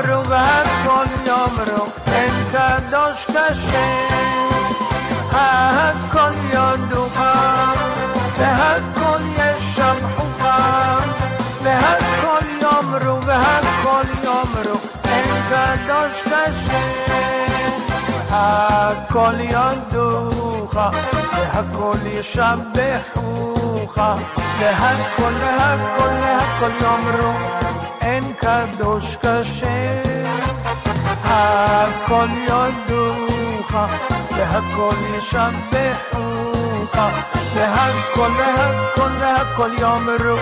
יאמרו והכל יאמרו, אין קדוש כשם. הכל יודוך, והכל ישבחוך, והכל יאמרו והכל יאמרו, אין קדוש כשם. הכל יודוך, והכל ישבחוך, והכל והכל והכל יאמרו, אין קדוש כשם. הכל יודוך, והכל ישבחוך, והכל והכל והכל יאמרו,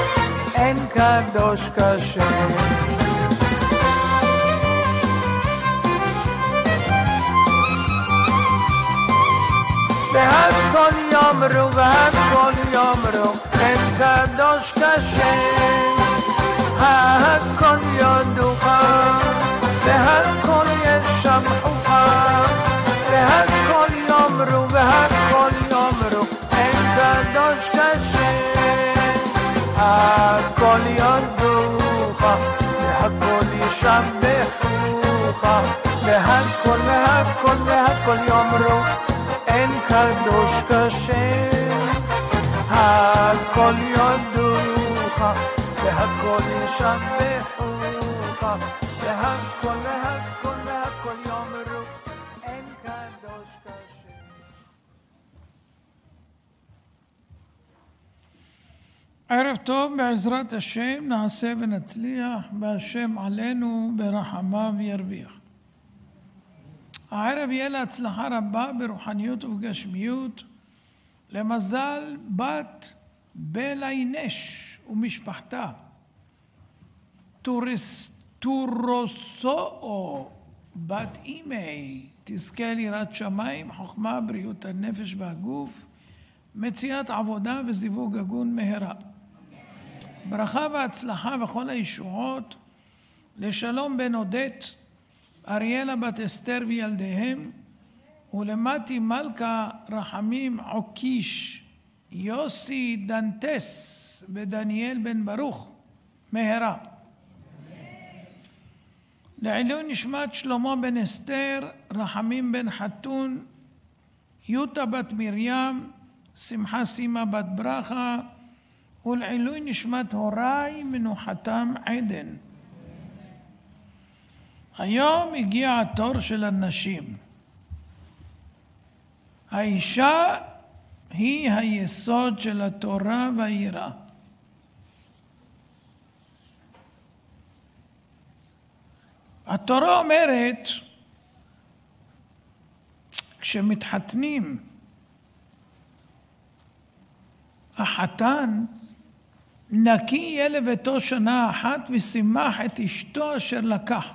אין קדוש כשם. והכל יאמרו והכל יאמרו, אין קדוש כשם. הכל יודוך, והכל ישבחוך, והכל יאמרו והכל יאמרו, אין קדוש כשם. הכל יודוך, והכל ישבחוך, והכל והכל והכל יאמרו, אין קדוש כשם. הכל יודוך, והכל ישבחוך, והכל והכל והכל יאמרו, אין קדוש כשם. ערב טוב, בעזרת השם נעשה ונצליח, והשם עלינו ברחמיו ירוויח. הערב יהיה להצלחה רבה ברוחניות ובגשמיות, למזל בת בליינש ומשפחתה, טורוסו בת אימי, תזכה ליראת שמיים, חוכמה, בריאות הנפש והגוף, מציאת עבודה וזיווג הגון מהרה. ברכה והצלחה וכל הישועות, לשלום בן עודט, אריאלה בת אסתר וילדיהם, ולמתי מלכה רחמים עוקיש, יוסי דנטס ודניאל בן ברוך, מהרה. לעילוי נשמת שלמה בן אסתר, רחמים בן חתון, יוטה בת מרים, שמחה סימה בת ברכה, ולעילוי נשמת הוריי מנוחתם עדן. היום הגיע התור של הנשים. האישה היא היסוד של התורה והיראה. התורה אומרת, כשמתחתנים, החתן נקי יהיה לביתו שנה אחת ושימח את אשתו אשר לקח.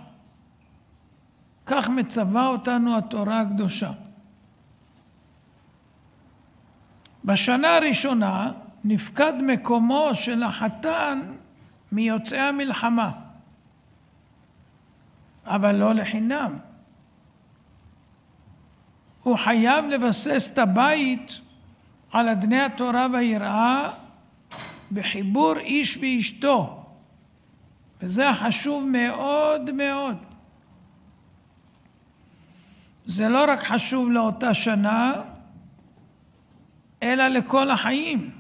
כך מצווה אותנו התורה הקדושה. בשנה הראשונה נפקד מקומו של החתן מיוצאי המלחמה, אבל לא לחינם. הוא חייב לבסס את הבית על אדני התורה והיראה בחיבור איש ואשתו, וזה חשוב מאוד מאוד. זה לא רק חשוב לאותה שנה, אלא לכל החיים.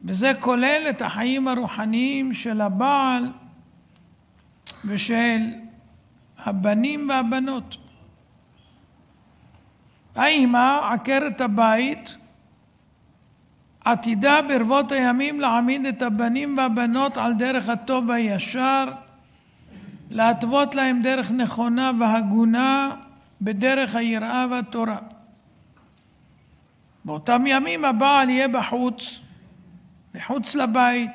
וזה כולל את החיים הרוחניים של הבעל ושל הבנים והבנות. האמא, עקרת הבית, עתידה ברבות הימים להעמיד את הבנים והבנות על דרך הטוב והישר, להתוות להם דרך נכונה והגונה בדרך היראה והתורה. באותם ימים הבעל יהיה בחוץ, מחוץ לבית,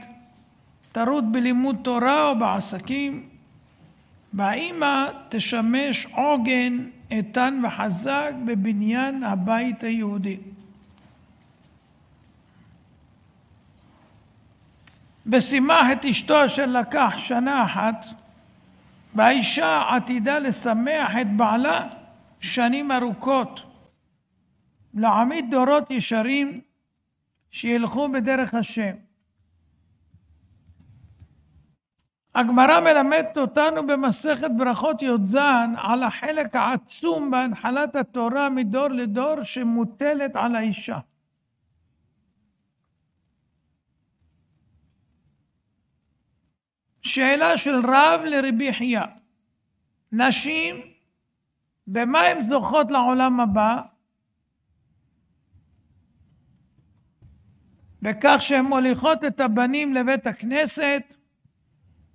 טרוד בלימוד תורה או בעסקים, והאמא תשמש עוגן איתן וחזק בבניין הבית היהודי. ושימח את אשתו אשר לקח שנה אחת, והאישה עתידה לשמח את בעלה שנים ארוכות, להעמיד דורות ישרים שילכו בדרך השם. הגמרא מלמדת אותנו במסכת ברכות י"ז על החלק העצום בהנחלת התורה מדור לדור שמוטלת על האישה. שאלה של רב לרבי חייא, נשים, במה הן זוכות לעולם הבא? בכך שהן מוליכות את הבנים לבית הכנסת,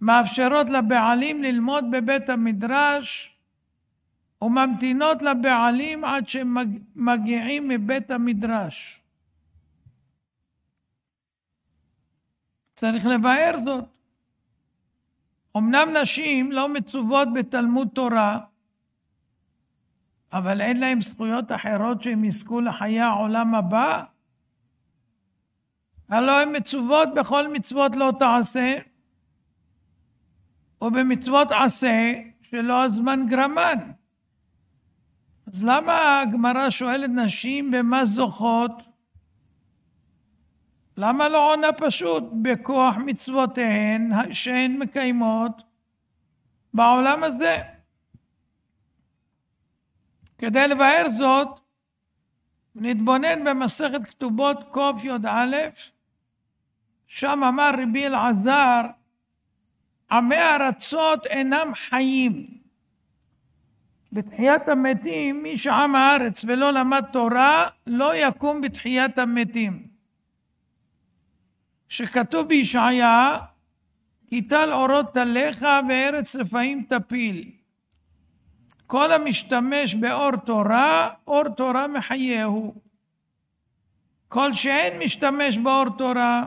מאפשרות לבעלים ללמוד בבית המדרש, וממתינות לבעלים עד שהם מגיעים מבית המדרש. צריך לבאר זאת. אמנם נשים לא מצוות בתלמוד תורה, אבל אין להם זכויות אחרות שהם יזכו לחיי העולם הבא. הלא הן מצוות בכל מצוות לא תעשה, ובמצוות עשה שלא הזמן גרמן. אז למה הגמרא שואלת נשים במה זוכות? למה לא עונה פשוט בכוח מצוותיהן שהן מקיימות בעולם הזה? כדי לבאר זאת, נתבונן במסכת כתובות קוף י"א, שם אמר רבי אלעזר, עמי ארצות אינם חיים. בתחיית המתים, מי שעם הארץ ולא למד תורה, לא יקום בתחיית המתים. שכתוב בישעיה, כי טל אורות תליך וארץ רפאים תפיל. כל המשתמש באור תורה, אור תורה מחייהו. כל שאין משתמש באור תורה,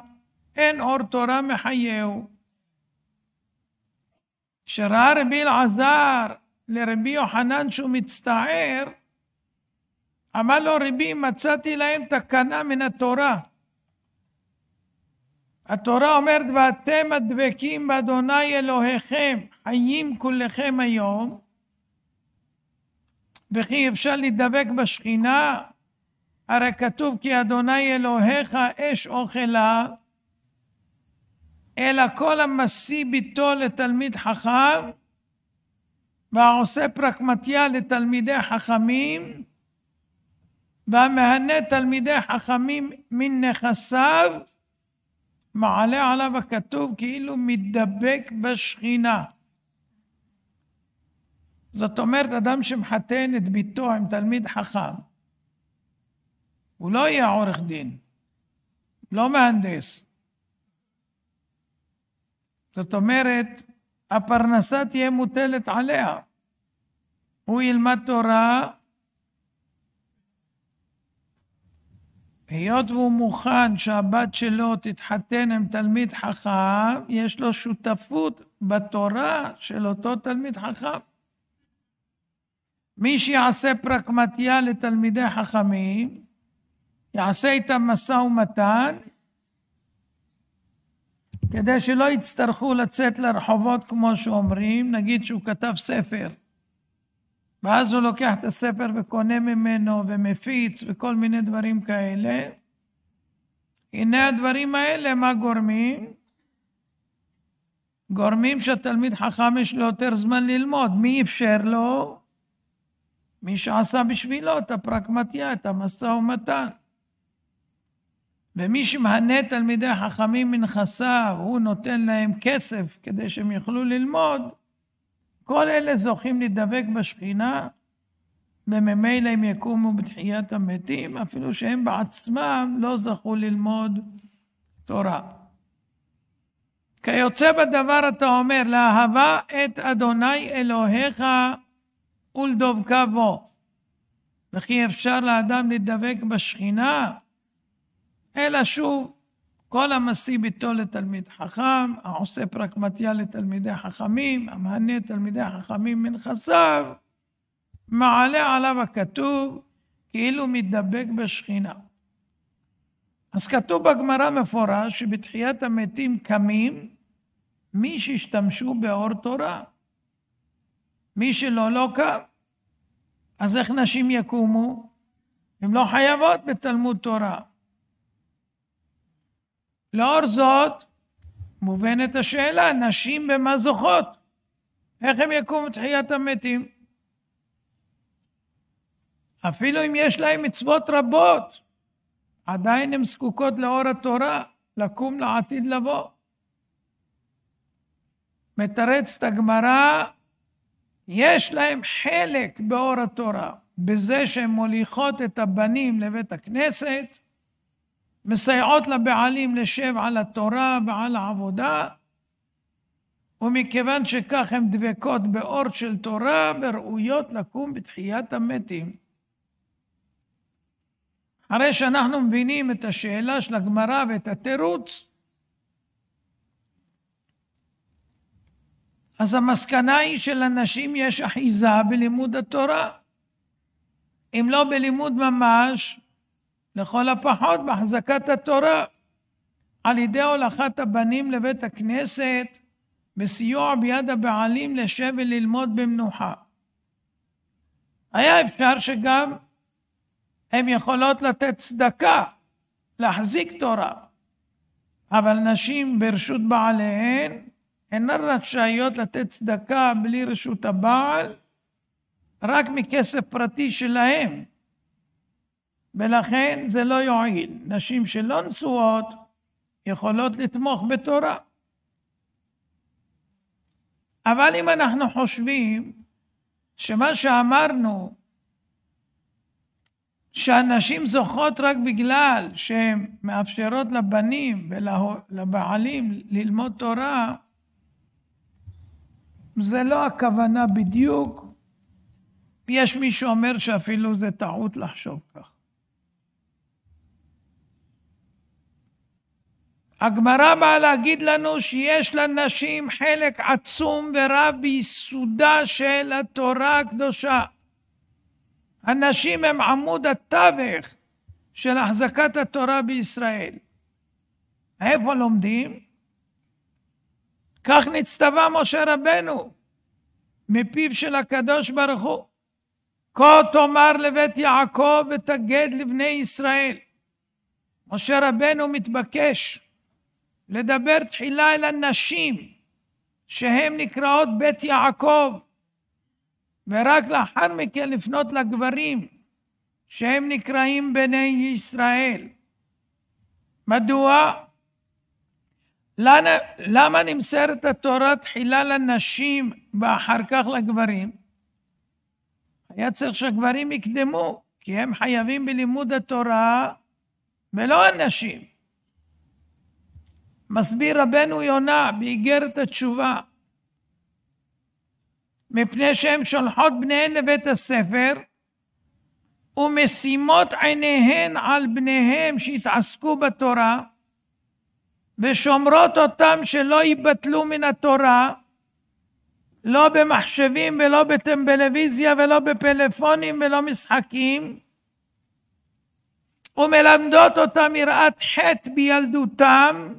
אין אור תורה מחייהו. שראה רבי אלעזר לרבי יוחנן שהוא מצטער, אמר לו רבי, מצאתי להם תקנה מן התורה. התורה אומרת, ואתם הדבקים באדוני אלוהיכם, חיים כולכם היום, וכי אפשר להידבק בשכינה? הרי כתוב כי אדוני אלוהיך אש אוכלה, אלא כל המשיא ביתו לתלמיד חכם, והעושה פרקמטיה לתלמידי חכמים, והמהנה תלמידי חכמים מן נכסיו, מעלה עליו הכתוב כאילו מתדבק בשכינה. זאת אומרת, אדם שמחתן את ביתו עם תלמיד חכם, הוא לא יהיה עורך דין, לא מהנדס. זאת אומרת, הפרנסה תהיה מוטלת עליה. הוא ילמד תורה, היות והוא מוכן שהבת שלו תתחתן עם תלמיד חכם, יש לו שותפות בתורה של אותו תלמיד חכם. מי שיעשה פרקמטיה לתלמידי חכמים, יעשה איתם משא ומתן, כדי שלא יצטרכו לצאת לרחובות כמו שאומרים, נגיד שהוא כתב ספר, ואז הוא לוקח את הספר וקונה ממנו ומפיץ וכל מיני דברים כאלה. הנה הדברים האלה, מה גורמים? גורמים שהתלמיד חכם יש לו יותר זמן ללמוד. מי אפשר לו? מי שעשה בשבילו את הפרקמטיה, את המשא ומתן. ומי שמהנה תלמידי חכמים מנכסיו, הוא נותן להם כסף כדי שהם יוכלו ללמוד, כל אלה זוכים להידבק בשכינה, וממילא הם יקומו בתחיית המתים, אפילו שהם בעצמם לא זכו ללמוד תורה. כיוצא בדבר אתה אומר, לאהבה את אדוני אלוהיך ולדבקה בו. וכי אפשר לאדם להידבק בשכינה? אלא שוב, כל המשיא ביתו לתלמיד חכם, העושה פרקמטיה לתלמידי חכמים, המהנה תלמידי חכמים מנכסיו, מעלה עליו הכתוב, כאילו מתדבק בשכינה. אז כתוב בגמרא מפורש, שבתחיית המתים קמים, מי שהשתמשו באור תורה. מי שלא, לא קם. אז איך נשים יקומו? הן לא חייבות בתלמוד תורה. לאור זאת, מובנת השאלה, נשים במה זוכות? איך הם יקומו תחיית המתים? אפילו אם יש להם מצוות רבות, עדיין הן זקוקות לאור התורה, לקום לעתיד לבוא. מתרצת הגמרא, יש להם חלק באור התורה, בזה שהן מוליכות את הבנים לבית הכנסת, מסייעות לבעלים לשב על התורה ועל העבודה, ומכיוון שכך הן דבקות באור של תורה, וראויות לקום בתחיית המתים. הרי שאנחנו מבינים את השאלה של הגמרא ואת התירוץ, אז המסקנה היא שלנשים יש אחיזה בלימוד התורה. אם לא בלימוד ממש, לכל הפחות בהחזקת התורה, על ידי הולכת הבנים לבית הכנסת, בסיוע ביד הבעלים לשב וללמוד במנוחה. היה אפשר שגם הן יכולות לתת צדקה, להחזיק תורה, אבל נשים ברשות בעליהן, אינן רשאיות לתת צדקה בלי רשות הבעל, רק מכסף פרטי שלהם. ולכן זה לא יועיל. נשים שלא נשואות יכולות לתמוך בתורה. אבל אם אנחנו חושבים שמה שאמרנו, שהנשים זוכות רק בגלל שהן מאפשרות לבנים ולבעלים ללמוד תורה, זה לא הכוונה בדיוק. יש מי שאומר שאפילו זה טעות לחשוב כך. הגמרא באה להגיד לנו שיש לנשים חלק עצום ורב ביסודה של התורה הקדושה. הנשים הם עמוד התווך של החזקת התורה בישראל. איפה לומדים? כך נצטווה משה רבנו מפיו של הקדוש ברוך הוא. כה תאמר לבית יעקב ותגד לבני ישראל. משה רבנו מתבקש לדבר תחילה אל הנשים שהם נקראות בית יעקב, ורק לאחר מכן לפנות לגברים שהם נקראים בני ישראל. מדוע? למה נמסרת התורה תחילה לנשים ואחר כך לגברים? היה צריך שהגברים יקדמו, כי הם חייבים בלימוד התורה ולא הנשים. מסביר רבנו יונה באיגרת התשובה, מפני שהן שולחות בניהן לבית הספר ומשימות עיניהן על בניהם שהתעסקו בתורה ושומרות אותם שלא ייבטלו מן התורה, לא במחשבים ולא בטלוויזיה ולא בפלאפונים ולא משחקים, ומלמדות אותם יראת חטא בילדותם.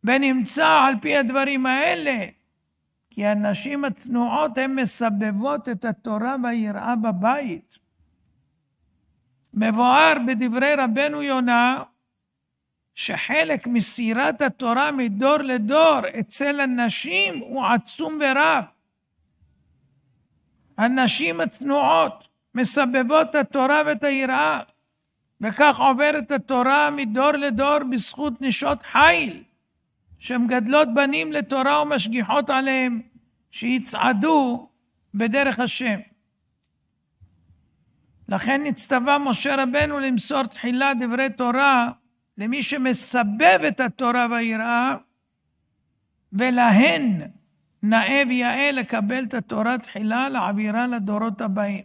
ונמצא על פי הדברים האלה כי הנשים הצנועות הן מסבבות את התורה והיראה בבית. מבואר בדברי רבנו יונה שחלק מסירת התורה מדור לדור אצל הנשים הוא עצום ורב. הנשים הצנועות מסבבות את התורה ואת היראה, וכך עוברת התורה מדור לדור בזכות נשות חיל שמגדלות בנים לתורה ומשגיחות עליהם שיצעדו בדרך השם. לכן נצטווה משה רבנו למסור תחילה דברי תורה למי שמסבב את התורה והיראה, ולהן נאה ויאה לקבל את התורה תחילה להעבירה לדורות הבאים.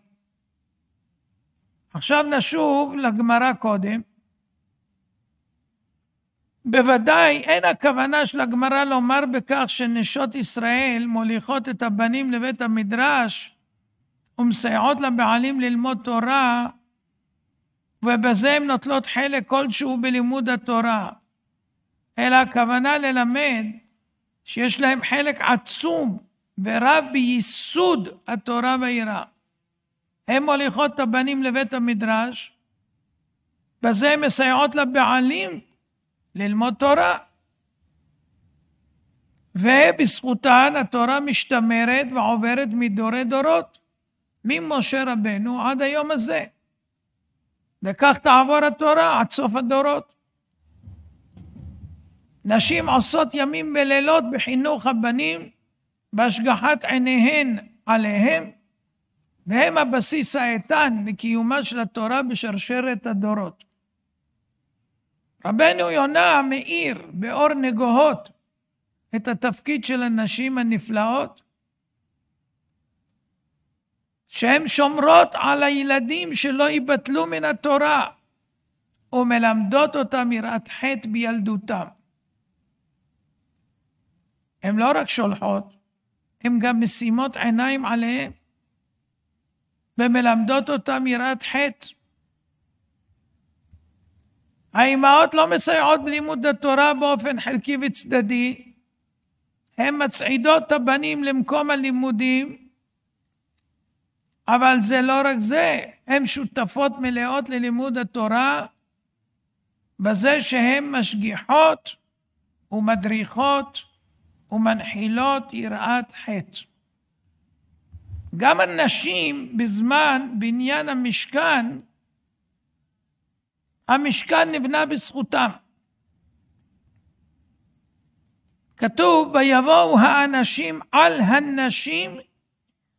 עכשיו נשוב לגמרא קודם. בוודאי אין הכוונה של הגמרא לומר בכך שנשות ישראל מוליכות את הבנים לבית המדרש ומסייעות לבעלים ללמוד תורה, ובזה הן נוטלות חלק כלשהו בלימוד התורה, אלא הכוונה ללמד שיש להם חלק עצום ורב בייסוד התורה והיראה. הן מוליכות את הבנים לבית המדרש, בזה הן מסייעות לבעלים ללמוד תורה, ובזכותן התורה משתמרת ועוברת מדורי דורות, ממשה רבנו עד היום הזה. וכך תעבור התורה עד סוף הדורות. נשים עושות ימים ולילות בחינוך הבנים, בהשגחת עיניהן עליהם, והם הבסיס האיתן לקיומה של התורה בשרשרת הדורות. רבנו יונה מאיר באור נגוהות את התפקיד של הנשים הנפלאות, שהן שומרות על הילדים שלא ייבטלו מן התורה, ומלמדות אותם יראת חטא בילדותם. הן לא רק שולחות, הן גם משימות עיניים עליהם, ומלמדות אותם יראת חטא. האימהות לא מסייעות בלימוד התורה באופן חלקי וצדדי, הן מצעידות את הבנים למקום הלימודים, אבל זה לא רק זה, הן שותפות מלאות ללימוד התורה, בזה שהן משגיחות ומדריכות ומנחילות יראת חטא. גם הנשים בזמן בניין המשכן נבנה בזכותם. כתוב, ויבואו האנשים על הנשים,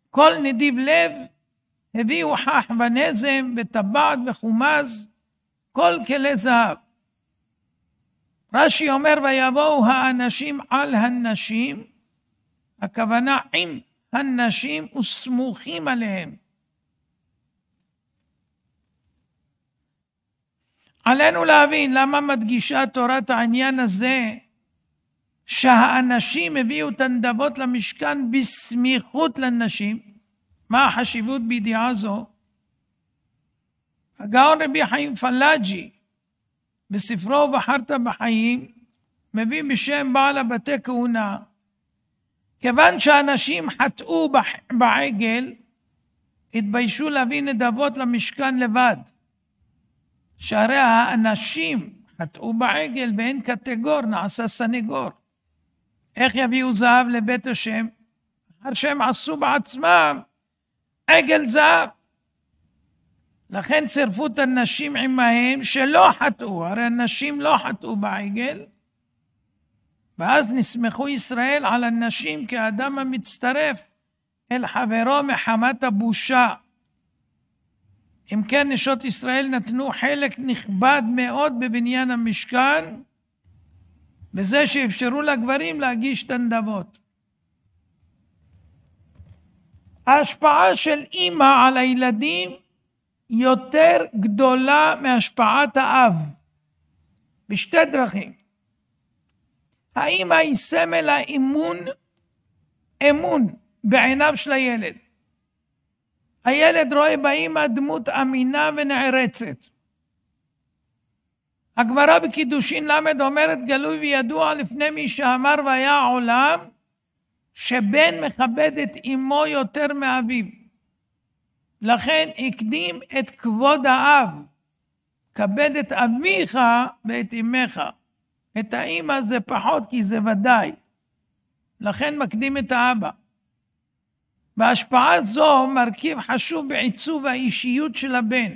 כל נדיב לב, הביאו חח ונזם וטבעת וחומז, כל כלי זהב. רש"י אומר, ויבואו האנשים על הנשים, הכוונה עם הנשים וסמוכים עליהם. עלינו להבין למה מדגישה תורת העניין הזה, שהאנשים הביאו את הנדבות למשכן בסמיכות לנשים. מה החשיבות בידיעה זו? הגאון רבי חיים פלאג'י בספרו ובחרת בחיים מביא בשם בעל הבתי כהונה, כיוון שאנשים חטאו בעגל, התביישו להביא נדבות למשכן לבד. שהרי האנשים חטאו בעגל ואין קטגור, נעשה סנגור. איך יביאו זהב לבית השם? אחר שהם עשו בעצמם עגל זהב. לכן צירפו את הנשים עמהם שלא חטאו, הרי הנשים לא חטאו בעגל, ואז נסמכו ישראל על הנשים כאדם המצטרף אל חברו מחמת הבושה. אם כן, נשות ישראל נתנו חלק נכבד מאוד בבניין המשכן, בזה שאפשרו לגברים להגיש את הנדבות. ההשפעה של אמא על הילדים יותר גדולה מהשפעת האב, בשתי דרכים. האמא היא סמל אמון בעיניו של הילד. הילד רואה באמא דמות אמינה ונערצת. הגמרא בקידושין למד אומרת, גלוי וידוע לפני מי שאמר והיה העולם, שבן מכבד את אמו יותר מאביו. לכן הקדים את כבוד האב. כבד את אביך ואת אמך. את האמא זה פחות כי זה ודאי. לכן מקדים את האבא. בהשפעה זו מרכיב חשוב בעיצוב האישיות של הבן.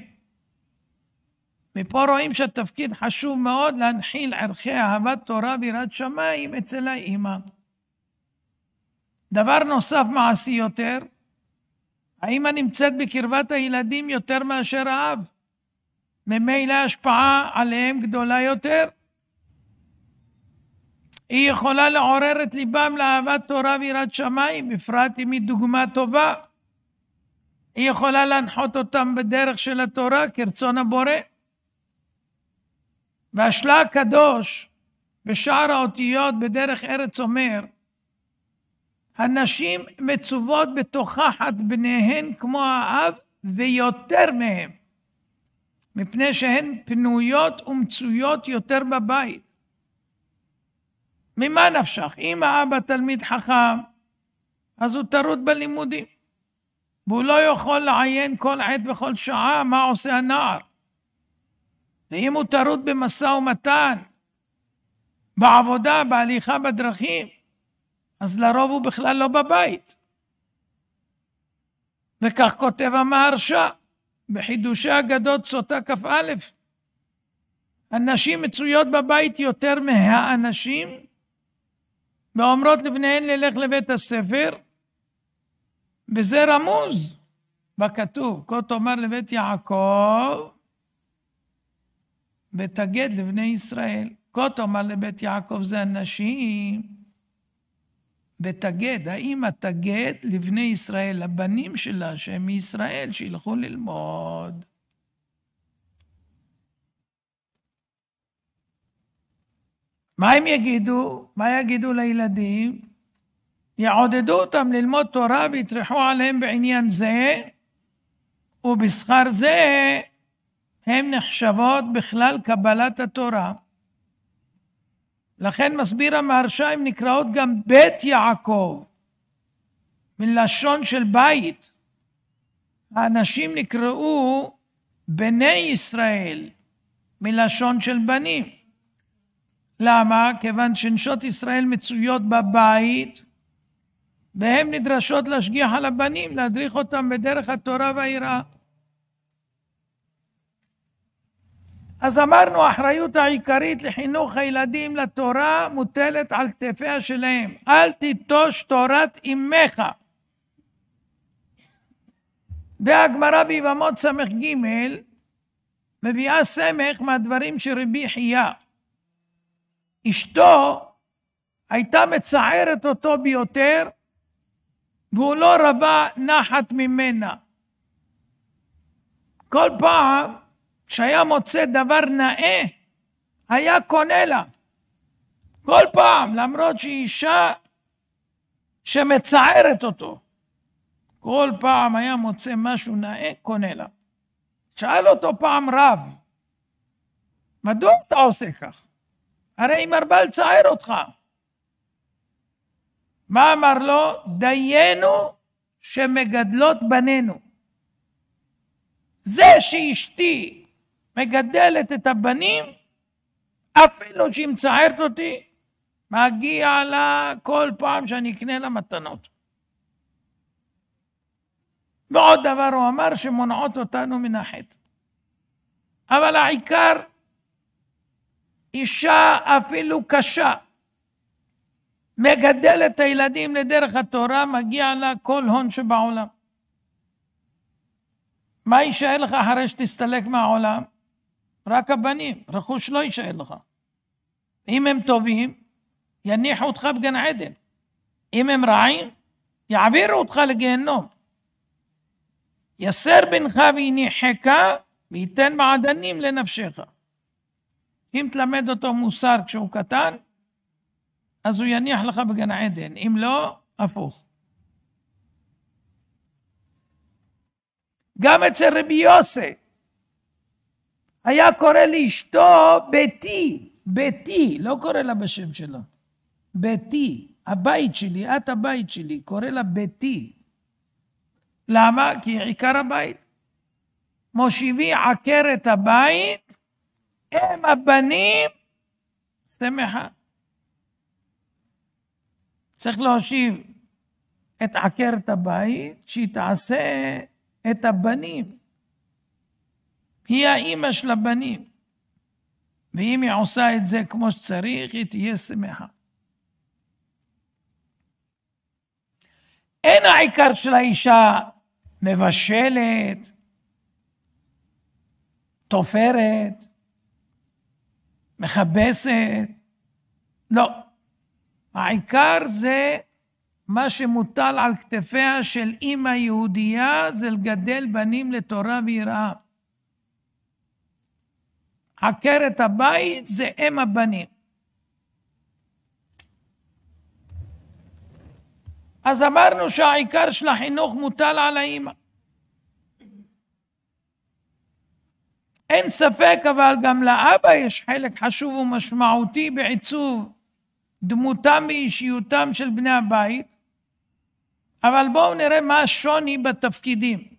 מפה רואים שהתפקיד חשוב מאוד להנחיל ערכי אהבת תורה ויראת שמיים אצל האמא. דבר נוסף מעשי יותר, האמא נמצאת בקרבת הילדים יותר מאשר האב. ממילא ההשפעה עליהם גדולה יותר. היא יכולה לעורר את ליבם לאהבת תורה ויראת שמיים, בפרט אם היא דוגמה טובה. היא יכולה להנחות אותם בדרך של התורה כרצון הבורא. והשלה הקדוש בשער האותיות בדרך ארץ אומר, הנשים מצוות בתוכחת בניהן כמו האב ויותר מהם, מפני שהן פנויות ומצויות יותר בבית. ממה נפשך? אם האבא תלמיד חכם, אז הוא טרוד בלימודים, והוא לא יכול לעיין כל עת וכל שעה מה עושה הנער. ואם הוא טרוד במשא ומתן, בעבודה, בהליכה בדרכים, אז לרוב הוא בכלל לא בבית. וכך כותב המהרש"א, בחידושי אגדות סוטה כ"א, הנשים מצויות בבית יותר מהאנשים, ואומרות לבניהן ללך לבית הספר, וזה רמוז בכתוב, כה תאמר לבית יעקב, ותגד לבני ישראל. כה תאמר לבית יעקב זה הנשים, ותגד, האמא תגד לבני ישראל, לבנים שלה שהם מישראל, שילכו ללמוד. מה הם יגידו? מה יגידו לילדים? יעודדו אותם ללמוד תורה ויטרחו עליהם בעניין זה, ובשכר זה הם נחשבות בכלל קבלת התורה. לכן מסביר המהרש"א, הם נקראות גם בית יעקב, מלשון של בית. האנשים נקראו בני ישראל, מלשון של בנים. למה? כיוון שנשות ישראל מצויות בבית, והן נדרשות להשגיח על הבנים, להדריך אותם בדרך התורה והיראה. אז אמרנו, האחריות העיקרית לחינוך הילדים לתורה מוטלת על כתפיה שלהם. אל תיטוש תורת אמך. והגמרא ביבמות סמך ג' מביאה סמך מהדברים של רבי חייא. אשתו הייתה מצערת אותו ביותר, והוא לא רבה נחת ממנה. כל פעם שהיה מוצא דבר נאה, היה קונה לה. כל פעם, למרות שהיא אישה שמצערת אותו. כל פעם היה מוצא משהו נאה, קונה לה. שאל אותו פעם רב, מדוע אתה עושה כך? הרי היא מרבה לצער אותך. מה אמר לו? דיינו שמגדלות בנינו. זה שאשתי מגדלת את הבנים, אפילו שהיא מצערת אותי, מגיע לה כל פעם שאני אקנה לה מתנות. ועוד דבר הוא אמר שמונעות אותנו מן החטא. אבל העיקר, אישה אפילו קשה, מגדלת את הילדים לדרך התורה, מגיע לה כל הון שבעולם. מה יישאר לך אחרי שתסתלק מהעולם? רק הבנים, רכוש לא יישאר לך. אם הם טובים, יניחו אותך בגן עדן. אם הם רעים, יעבירו אותך לגיהנום. יסר בנך ויניחך, וייתן מעדנים לנפשך. אם תלמד אותו מוסר כשהוא קטן, אז הוא יניח לך בגן עדן. אם לא, הפוך. גם אצל רבי יוסי, היה קורא לאשתו ביתי, ביתי, לא קורא לה בשם שלה. ביתי, הבית שלי, את הבית שלי, קורא לה ביתי. למה? כי עיקר הבית. מושיבי עקרת הבית, הם הבנים, שמחה. צריך להושיב את עקרת הבית, שהיא תעשה את הבנים. היא האמא של הבנים. ואם היא עושה את זה כמו שצריך, היא תהיה שמחה. אין העיקר של האישה מבשלת, תופרת, מכבסת. לא. העיקר זה מה שמוטל על כתפיה של אמא יהודייה, זה לגדל בנים לתורה ויראה. עקרת הבית זה אם הבנים. אז אמרנו שהעיקר של החינוך מוטל על האמא. אין ספק, אבל גם לאבא יש חלק חשוב ומשמעותי בעיצוב דמותם ואישיותם של בני הבית, אבל בואו נראה מה השוני בתפקידים.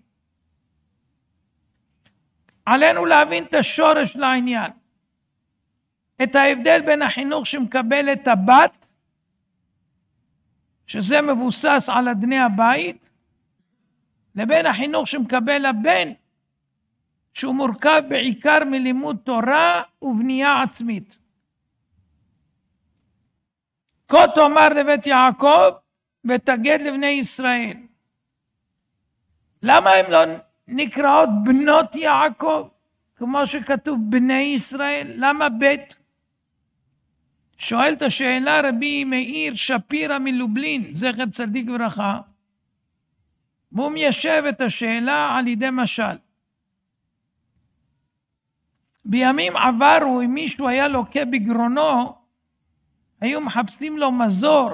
עלינו להבין את השורש לעניין, את ההבדל בין החינוך שמקבלת הבת שזה מבוסס על אדני הבית, לבין החינוך שמקבל הבן, שהוא מורכב בעיקר מלימוד תורה ובנייה עצמית. כה תאמר לבית יעקב ותגד לבני ישראל. למה הם לא נקראות בנות יעקב, כמו שכתוב בני ישראל? למה בית? שואל את השאלה רבי מאיר שפירא מלובלין, זכר צדיק וברכה, והוא מיישב את השאלה על ידי משל. בימים עברו, אם מישהו היה לוקה בגרונו, היו מחפשים לו מזור,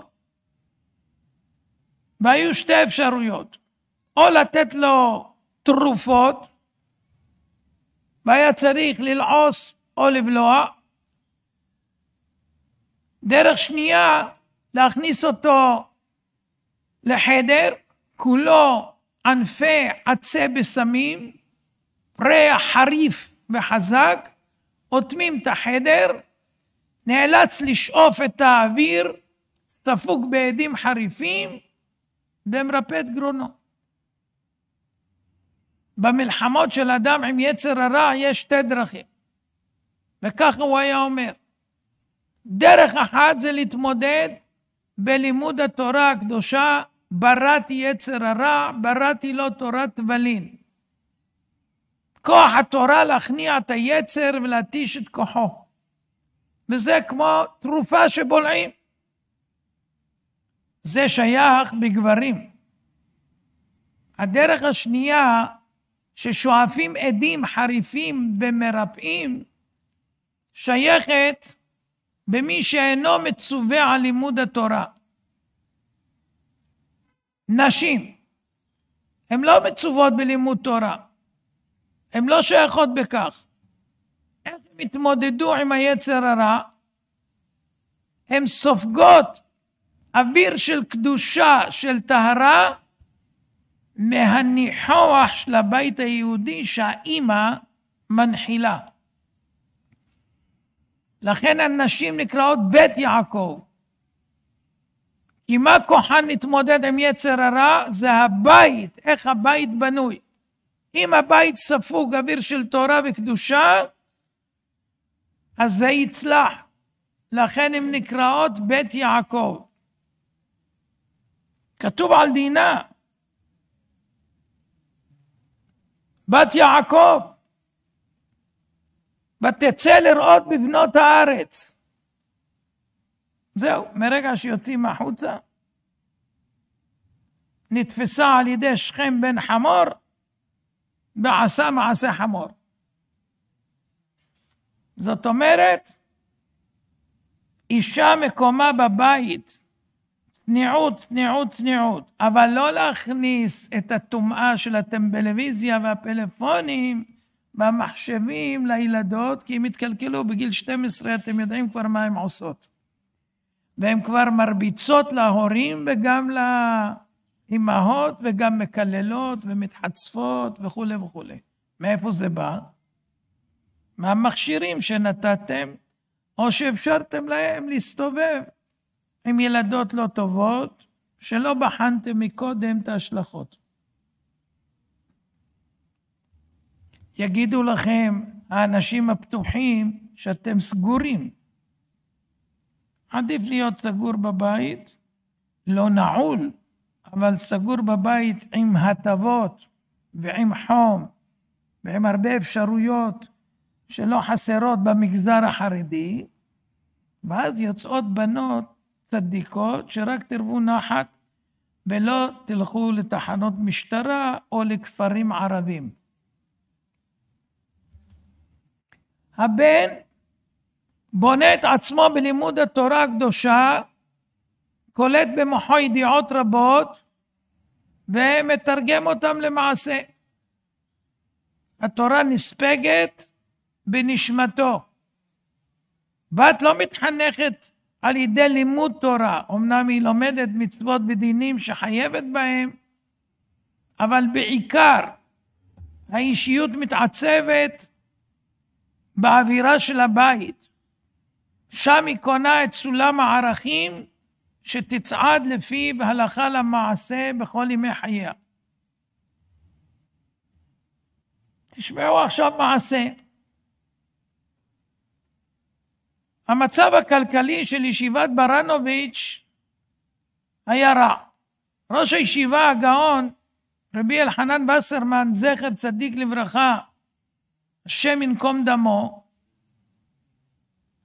והיו שתי אפשרויות, או לתת לו תרופות, והיה צריך ללעוס או לבלוע, דרך שנייה להכניס אותו לחדר, כולו ענפי עצי בסמים, ריח חריף וחזק, אוטמים את החדר, נאלץ לשאוף את האוויר, ספוג בעדים חריפים, ומרפא את גרונו. במלחמות של אדם עם יצר הרע יש שתי דרכים, וככה הוא היה אומר. דרך אחת זה להתמודד בלימוד התורה הקדושה, בראתי יצר הרע, בראתי לו תורת תבלין. כוח התורה להכניע את היצר ולהתיש את כוחו. וזה כמו תרופה שבולעים. זה שייך בגברים. הדרך השנייה, ששואפים עדים חריפים ומרפאים, שייכת במי שאינו מצווה על לימוד התורה. נשים, הן לא מצוות בלימוד תורה, הן לא שייכות בכך. איך הם התמודדו עם היצר הרע? הן סופגות אוויר של קדושה, של טהרה, מהניחוח של הבית היהודי שהאימא מנחילה. לכן הנשים נקראות בית יעקב. כי מה כוחן להתמודד עם יצר הרע? זה הבית, איך הבית בנוי. אם הבית ספוג אוויר של תורה וקדושה, אז זה יצלח. לכן הן נקראות בית יעקב. כתוב על דינה, בת יעקב, ותצא לראות בבנות הארץ. זהו, מרגע שיוצאים החוצה, נתפסה על ידי שכם בן חמור, ועשה מעשה חמור. זאת אומרת, אישה מקומה בבית, צניעות, צניעות, צניעות, אבל לא להכניס את הטומאה של הטלוויזיה והפלאפונים והמחשבים לילדות, כי הם התקלקלו בגיל 12, אתם יודעים כבר מה הן עושות. והן כבר מרביצות להורים וגם לאימהות, וגם מקללות ומתחצפות וכו' וכו'. מאיפה זה בא? מהמכשירים שנתתם, או שאפשרתם להם להסתובב עם ילדות לא טובות, שלא בחנתם מקודם את ההשלכות. יגידו לכם האנשים הפתוחים שאתם סגורים. עדיף להיות סגור בבית, לא נעול, אבל סגור בבית עם הטבות ועם חום ועם הרבה אפשרויות שלא חסרות במגזר החרדי, ואז יוצאות בנות צדיקות שרק תרבו נחת ולא תלכו לתחנות משטרה או לכפרים ערבים. הבן בונה את עצמו בלימוד התורה הקדושה, קולט במוחו ידיעות רבות ומתרגם אותם למעשה. התורה נספגת בנשמתו. בת לא מתחנכת על ידי לימוד תורה, אמנם היא לומדת מצוות ודינים שחייבת בהם, אבל בעיקר האישיות מתעצבת באווירה של הבית. שם היא קונה את סולם הערכים שתצעד לפיו הלכה למעשה בכל ימי חייה. תשמעו עכשיו מעשה. המצב הכלכלי של ישיבת ברנוביץ' היה רע. ראש הישיבה הגאון, רבי אלחנן וסרמן, זכר צדיק לברכה, השם ינקום דמו,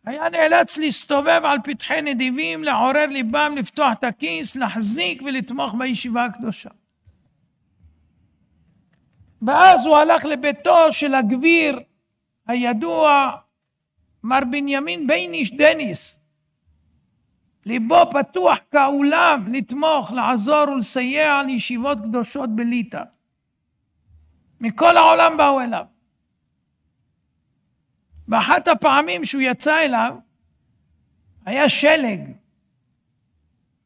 היה נאלץ להסתובב על פתחי נדיבים, לעורר ליבם, לפתוח את הכיס, להחזיק ולתמוך בישיבה הקדושה. ואז הוא הלך לביתו של הגביר הידוע, מר בנימין בייניש דניס, ליבו פתוח כאולם לתמוך, לעזור ולסייע לישיבות קדושות בליטא. מכל העולם באו אליו. באחת הפעמים שהוא יצא אליו, היה שלג,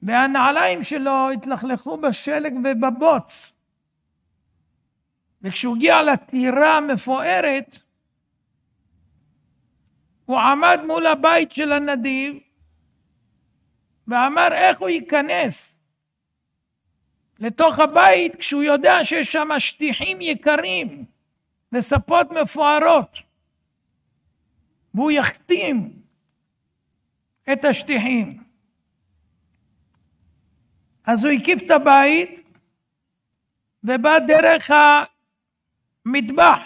והנעליים שלו התלכלכו בשלג ובבוץ. וכשהוא הגיע לטירה המפוארת, הוא עמד מול הבית של הנדיב, ואמר איך הוא ייכנס לתוך הבית כשהוא יודע שיש שם שטיחים יקרים וספות מפוארות, והוא יחתים את השטיחים. אז הוא הקיף את הבית ובא דרך המטבח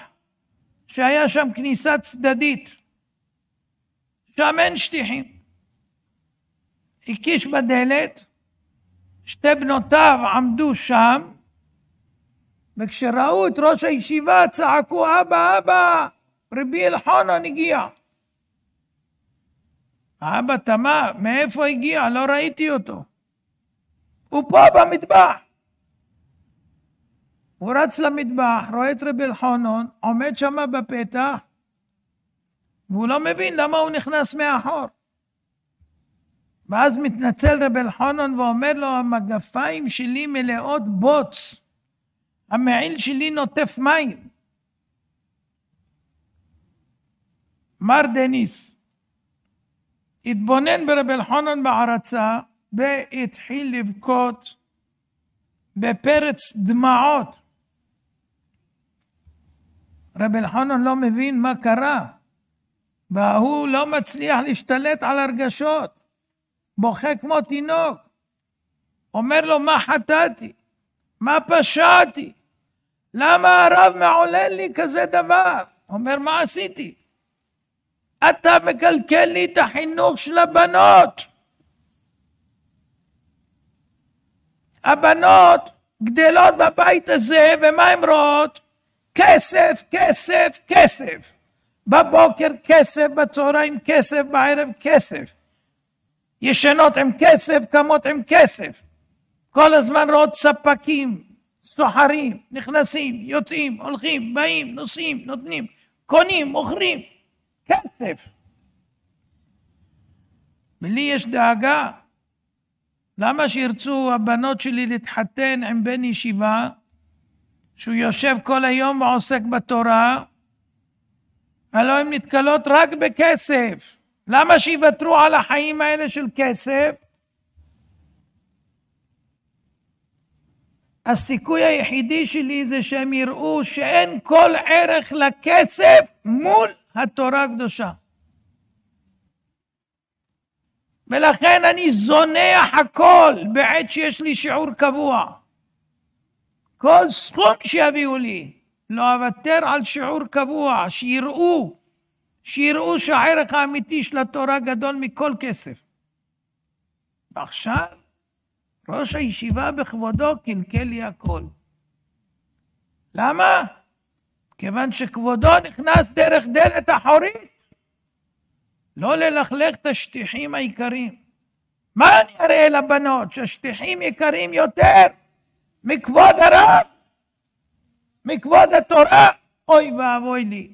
שהיה שם כניסה צדדית, שם אין שטיחים. הקיש בדלת, שתי בנותיו עמדו שם, וכשראו את ראש הישיבה צעקו, אבא, אבא, רבי אלחנן הגיע. האבא תמה, מאיפה הגיע? לא ראיתי אותו. הוא פה במטבח. הוא רץ למטבח, רואה את רבי אלחנן, עומד שם בפתח, והוא לא מבין למה הוא נכנס מאחור. ואז מתנצל רבי אלחנן ואומר לו, המגפיים שלי מלאות בוץ, המעיל שלי נוטף מים. מר דניס התבונן ברבי אלחנן בהערצה, והתחיל לבכות בפרץ דמעות. רבי אלחנן לא מבין מה קרה, והוא לא מצליח להשתלט על הרגשות, בוכה כמו תינוק. אומר לו, מה חטאתי? מה פשעתי? למה הרב מעולל לי כזה דבר? אומר, מה עשיתי? אתה מקלקל לי את החינוך של הבנות. הבנות גדלות בבית הזה, ומה הן רואות? כסף, כסף, כסף. בבוקר כסף, בצהריים כסף, בערב כסף. ישנות עם כסף, קמות עם כסף. כל הזמן רואות ספקים, סוחרים, נכנסים, יוצאים, הולכים, באים, נוסעים, נותנים, קונים, מוכרים, כסף. ולי יש דאגה. למה שירצו הבנות שלי להתחתן עם בן ישיבה, שהוא יושב כל היום ועוסק בתורה, הלוא הן נתקלות רק בכסף. למה שיוותרו על החיים האלה של כסף? הסיכוי היחידי שלי זה שהם יראו שאין כל ערך לכסף מול התורה הקדושה. ולכן אני זונח הכל בעת שיש לי שיעור קבוע. כל סכום שיביאו לי, לא אוותר על שיעור קבוע, שיראו שהערך האמיתי של התורה גדול מכל כסף. ועכשיו, ראש הישיבה בכבודו קלקל לי הכל. למה? כיוון שכבודו נכנס דרך דלת אחורית. לא ללכלך את השטיחים העיקריים. מה אני אראה לבנות? שהשטיחים יקרים יותר מכבוד הרב, מכבוד התורה? אוי ואבוי לי.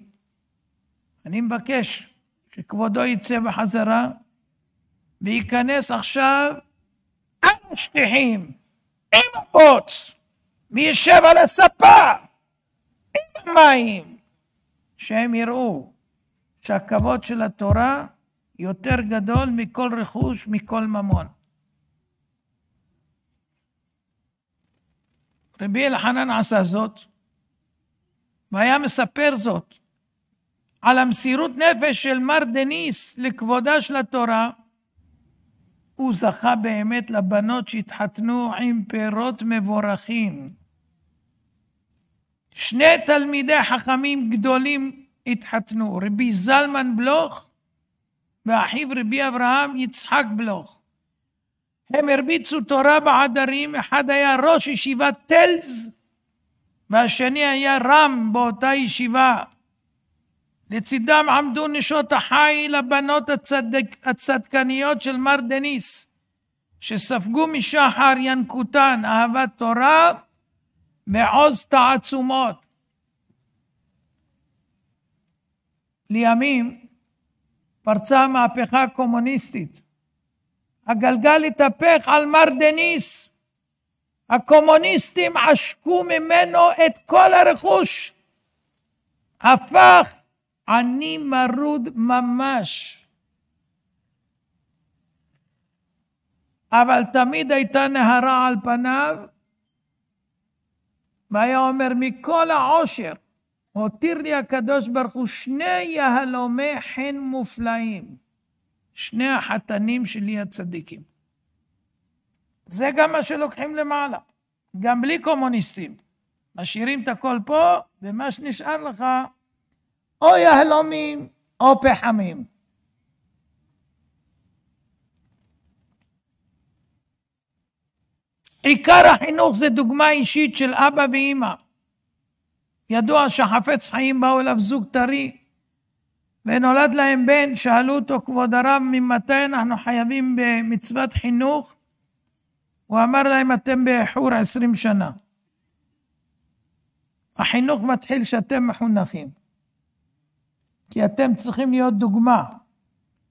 אני מבקש שכבודו יצא בחזרה וייכנס עכשיו על השטיחים עם הבוץ, וישב על הספה עם המים, שהם יראו שהכבוד של התורה יותר גדול מכל רכוש, מכל ממון. רבי אלחנן עשה זאת, והיה מספר זאת על המסירות נפש של מר דניס לכבודה של התורה. הוא זכה באמת לבנות שהתחתנו עם פירות מבורכים. שני תלמידי חכמים גדולים התחתנו, רבי זלמן בלוך ואחיו רבי אברהם יצחק בלוך. הם הרביצו תורה בעדרים, אחד היה ראש ישיבת טלז והשני היה רם באותה ישיבה. לצידם עמדו נשות החיל, הבנות הצדקניות של מר דניס, שספגו משחר ינקותן אהבת תורה ועוז תעצומות. לימים פרצה המהפכה הקומוניסטית. הגלגל התהפך על מר דניס. הקומוניסטים עשקו ממנו את כל הרכוש. הפך עני מרוד ממש. אבל תמיד הייתה נהרה על פניו, והיה אומר, מכל העושר הותיר לי הקדוש ברוך הוא שני יהלומי חן מופלאים, שני החתנים שלי הצדיקים. זה גם מה שלוקחים למעלה, גם בלי קומוניסטים. משאירים את הכל פה, ומה שנשאר לך, או יהלומים או פחמים. עיקר החינוך זה דוגמה אישית של אבא ואמא. ידוע שחפץ חיים באו אליו זוג טרי, ונולד להם בן, שאלו אותו כבוד הרב, ממתי אנחנו חייבים במצוות חינוך? הוא אמר להם, אתם באיחור 20 שנה. החינוך מתחיל שאתם מחונכים. כי אתם צריכים להיות דוגמה.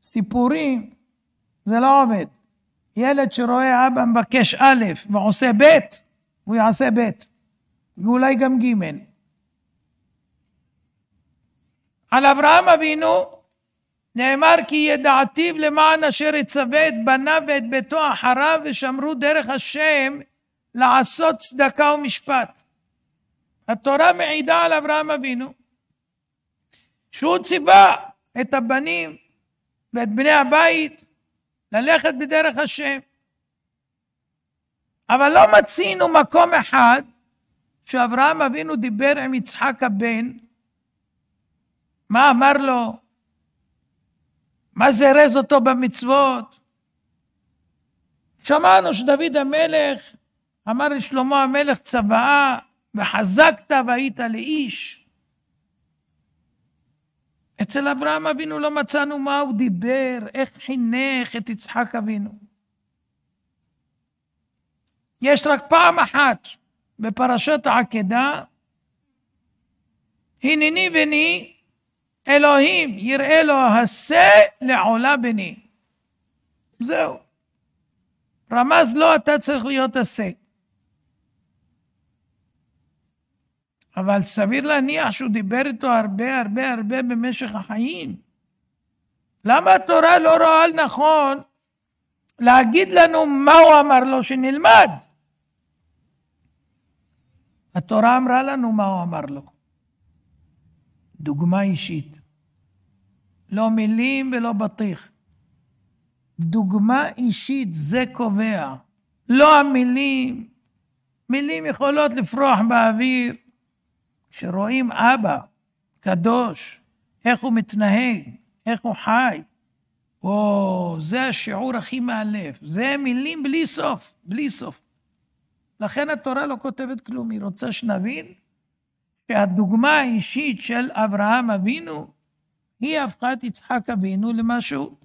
סיפורים, זה לא עובד. ילד שרואה אבא מבקש א' ועושה ב', הוא יעשה ב', ואולי גם ג'. על אברהם אבינו נאמר כי ידעתיו למען אשר יצווה את בניו ואת ביתו אחריו, ושמרו דרך השם לעשות צדקה ומשפט. התורה מעידה על אברהם אבינו שהוא ציווה את הבנים ואת בני הבית ללכת בדרך השם. אבל לא מצינו מקום אחד שאברהם אבינו דיבר עם יצחק הבן. מה אמר לו? מה זרז אותו במצוות? שמענו שדוד המלך אמר לשלמה המלך צוואה, וחזקת והיית לאיש. אצל אברהם אבינו לא מצאנו מה הוא דיבר, איך חינך את יצחק אבינו. יש רק פעם אחת בפרשת העקדה, הנני בני אלוהים יראה לו הסה לעולה בני. זהו. רמז לו, אתה צריך להיות הסה. אבל סביר להניח שהוא דיבר איתו הרבה במשך החיים. למה התורה לא רואה על נכון להגיד לנו מה הוא אמר לו שנלמד? התורה אמרה לנו מה הוא אמר לו. דוגמה אישית. לא מילים ולא בטיח. דוגמה אישית, זה קובע. לא המילים. מילים יכולות לפרוח באוויר. כשרואים אבא קדוש, איך הוא מתנהג, איך הוא חי, זה השיעור הכי מאלף. זה מילים בלי סוף, בלי סוף. לכן התורה לא כותבת כלום, היא רוצה שנבין שהדוגמה האישית של אברהם אבינו, היא הפכה את יצחק אבינו למשהו.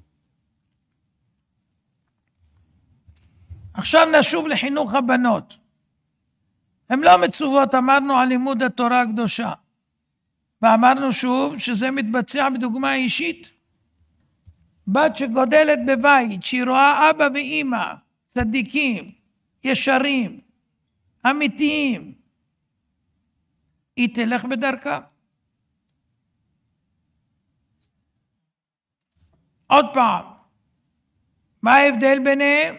עכשיו נשוב לחינוך הבנות. הן לא מצוות, אמרנו על לימוד התורה הקדושה. ואמרנו שוב שזה מתבצע בדוגמה אישית. בת שגודלת בבית, שהיא רואה אבא ואמא, צדיקים, ישרים, אמיתיים, היא תלך בדרכה. עוד פעם, מה ההבדל ביניהם?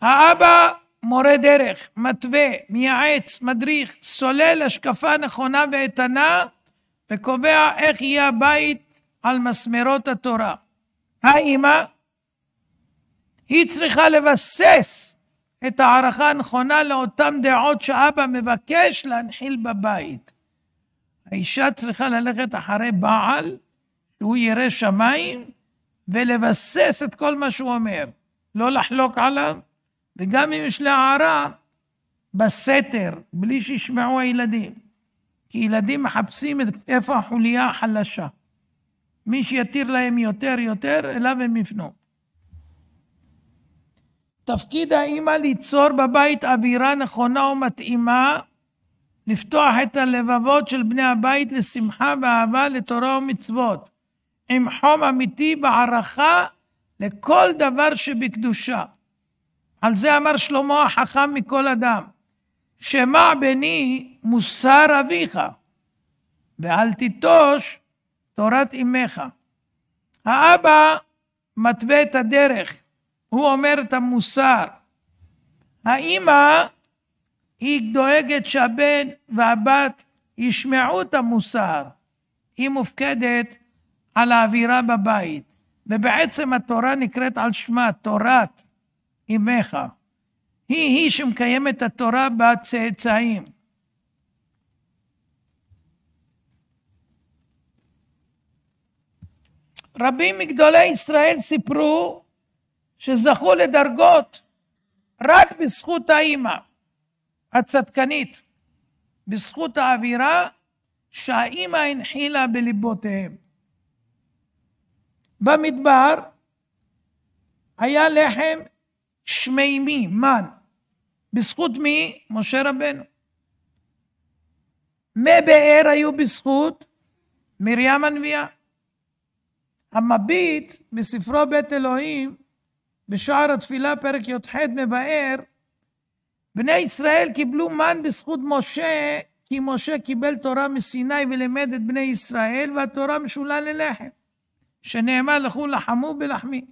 האבא מורה דרך, מתווה, מייעץ, מדריך, סולל השקפה נכונה ואיתנה, וקובע איך יהיה הבית על מסמרות התורה. האמא, היא צריכה לבסס את הערכה הנכונה לאותן דעות שאבא מבקש להנחיל בבית. האישה צריכה ללכת אחרי בעל, שהוא ירא שמיים, ולבסס את כל מה שהוא אומר. לא לחלוק עליו, וגם אם יש לה הערה, בסתר, בלי שישמעו הילדים. כי ילדים מחפשים איפה החוליה החלשה. מי שיתיר להם יותר, אליו הם יפנו. תפקיד האמא ליצור בבית אווירה נכונה ומתאימה, לפתוח את הלבבות של בני הבית לשמחה ואהבה לתורה ומצוות, עם חום אמיתי בערכה לכל דבר שבקדושה. על זה אמר שלמה החכם מכל אדם, שמע בני מוסר אביך, ואל תיטוש תורת אמך. האבא מתווה את הדרך, הוא אומר את המוסר. האמא היא דואגת שהבן והבת ישמעו את המוסר. היא מופקדת על האווירה בבית. ובעצם התורה נקראת על שמה, תורת אמך. היא שמקיימת את התורה בצאצאים. רבים מגדולי ישראל סיפרו שזכו לדרגות רק בזכות האמא הצדקנית, בזכות האווירה שהאמא הנחילה בליבותיהם. במדבר היה לחם שמימי, מן. בזכות מי? משה רבנו. מי באר היו בזכות מרים הנביאה. המביט בספרו בית אלוהים, בשער התפילה פרק י"ח מבאר, בני ישראל קיבלו מן בזכות משה, כי משה קיבל תורה מסיני ולימד את בני ישראל, והתורה משולה ללחם, שנאמר לכו לחמו בלחמי.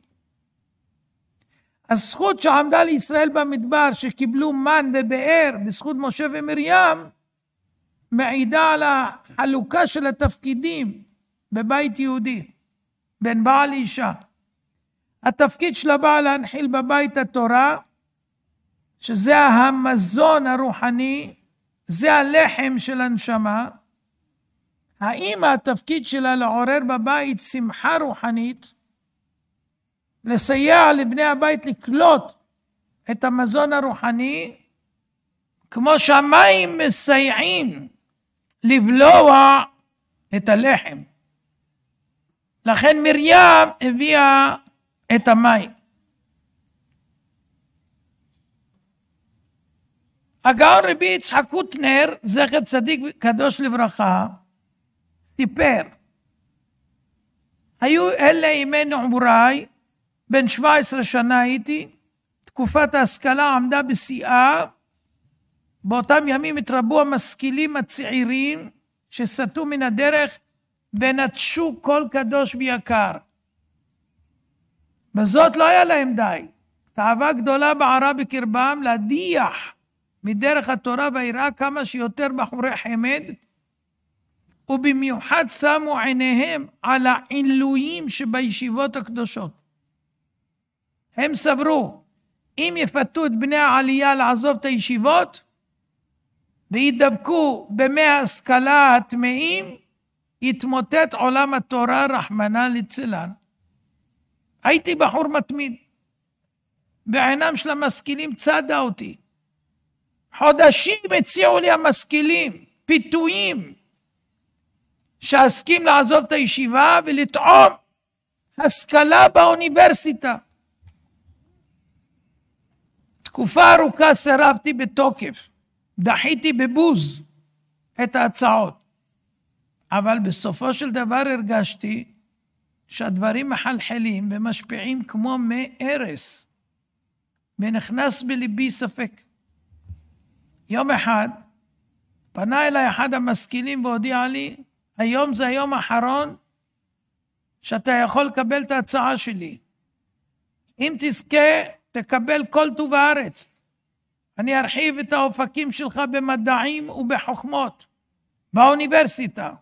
הזכות שעמדה לישראל במדבר, שקיבלו מן ובאר בזכות משה ומרים, מעידה על החלוקה של התפקידים בבית יהודי, בין בעל לאישה. התפקיד של הבעל להנחיל בבית התורה, שזה המזון הרוחני, זה הלחם של הנשמה. האמא, התפקיד שלה לעורר בבית שמחה רוחנית, לסייע לבני הבית לקלוט את המזון הרוחני, כמו שהמים מסייעים לבלוע את הלחם. לכן מרים הביאה את המים. הגאון רבי יצחק קוטנר, זכר צדיק קדוש לברכה, סיפר, היו אלה ימי נעוריי, בן 17 שנה הייתי, תקופת ההשכלה עמדה בשיאה, באותם ימים התרבו המשכילים הצעירים שסטו מן הדרך ונטשו כל קדוש ויקר. בזאת לא היה להם די. תאווה גדולה בערה בקרבם להדיח מדרך התורה והיראה כמה שיותר בחורי חמד, ובמיוחד שמו עיניהם על העילויים שבישיבות הקדושות. הם סברו, אם יפתו את בני העלייה לעזוב את הישיבות, וידבקו במי ההשכלה הטמאים, יתמוטט עולם התורה רחמנא ליצלן. הייתי בחור מתמיד, בעינם של המשכילים צדה אותי. חודשים הציעו לי המשכילים, פיתויים, שעסקים לעזוב את הישיבה ולטעום השכלה באוניברסיטה. תקופה ארוכה סירבתי בתוקף, דחיתי בבוז את ההצעות. אבל בסופו של דבר הרגשתי שהדברים מחלחלים ומשפיעים כמו מי ארס, ונכנס בליבי ספק. יום אחד פנה אליי אחד המשכילים והודיע לי, היום זה היום האחרון שאתה יכול לקבל את ההצעה שלי. אם תזכה, תקבל כל טוב הארץ. אני ארחיב את האופקים שלך במדעים ובחוכמות, באוניברסיטה,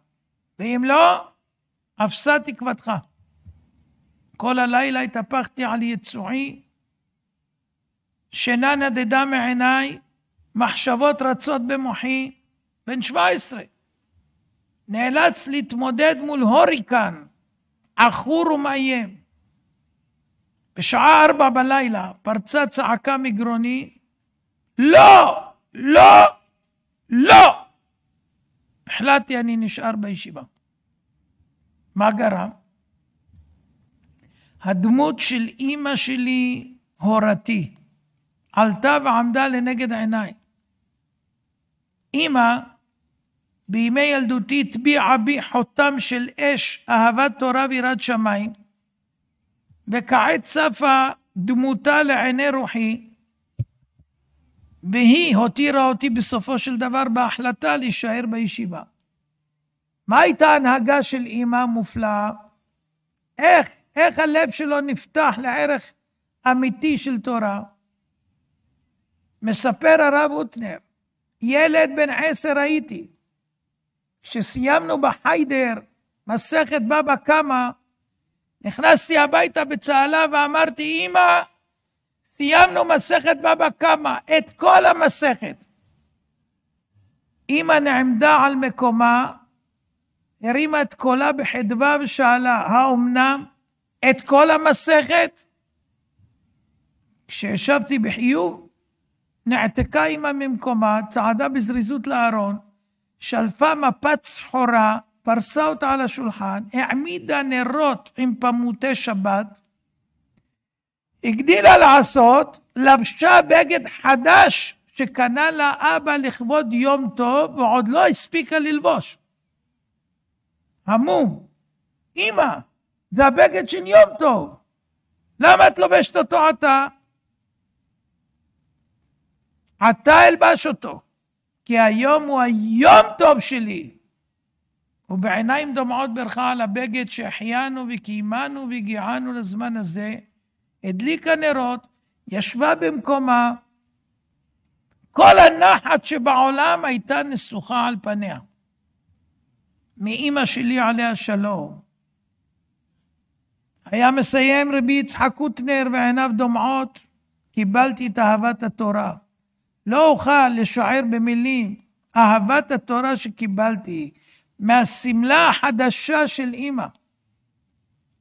ואם לא, אפסה תקוותך. כל הלילה התהפכתי על יצועי, שינה נדדה מעיניי, מחשבות רצות במוחי, בן 17. נאלץ להתמודד מול הוריקן, עכור ומאיים. בשעה 4 בלילה פרצה צעקה מגרוני, לא, לא, לא. החלטתי אני נשאר בישיבה. מה גרם? הדמות של אמא שלי, הורתי, עלתה ועמדה לנגד עיניי. אמא בימי ילדותי הטביעה בי חותם של אש, אהבת תורה ויראת שמיים, וכעת צפה דמותה לעיני רוחי, והיא הותירה אותי בסופו של דבר בהחלטה להישאר בישיבה. מה הייתה ההנהגה של אמא מופלאה? איך הלב שלו נפתח לערך אמיתי של תורה? מספר הרב אוטנר, ילד בן 10 הייתי, כשסיימנו בחיידר מסכת בבא קמא, נכנסתי הביתה בצהלה ואמרתי, אמא, סיימנו מסכת בבא קמא, את כל המסכת. אמא נעמדה על מקומה, הרימה את קולה בחדווה ושאלה, האומנם את כל המסכת? כשישבתי בחיוב, נעתקה אמא ממקומה, צעדה בזריזות לארון, שלפה מפת סחורה, פרסה אותה על השולחן, העמידה נרות עם פמותי שבת, הגדילה לעשות, לבשה בגד חדש שקנה לה אבא לכבוד יום טוב, ועוד לא הספיקה ללבוש. המום, אמא, זה הבגד של יום טוב, למה את לובשת אותו עתה? עתה אלבש אותו, כי היום הוא היום טוב שלי. ובעיניים דומעות ברכה על הבגד שהחיינו וקיימנו והגיענו לזמן הזה, הדליקה נרות, ישבה במקומה, כל הנחת שבעולם הייתה נסוכה על פניה. מאמא שלי עליה שלום. היה מסיים רבי יצחק אוטנר ועיניו דומעות, קיבלתי את אהבת התורה. לא אוכל לשער במילים, אהבת התורה שקיבלתי, מהסמלה החדשה של אמא.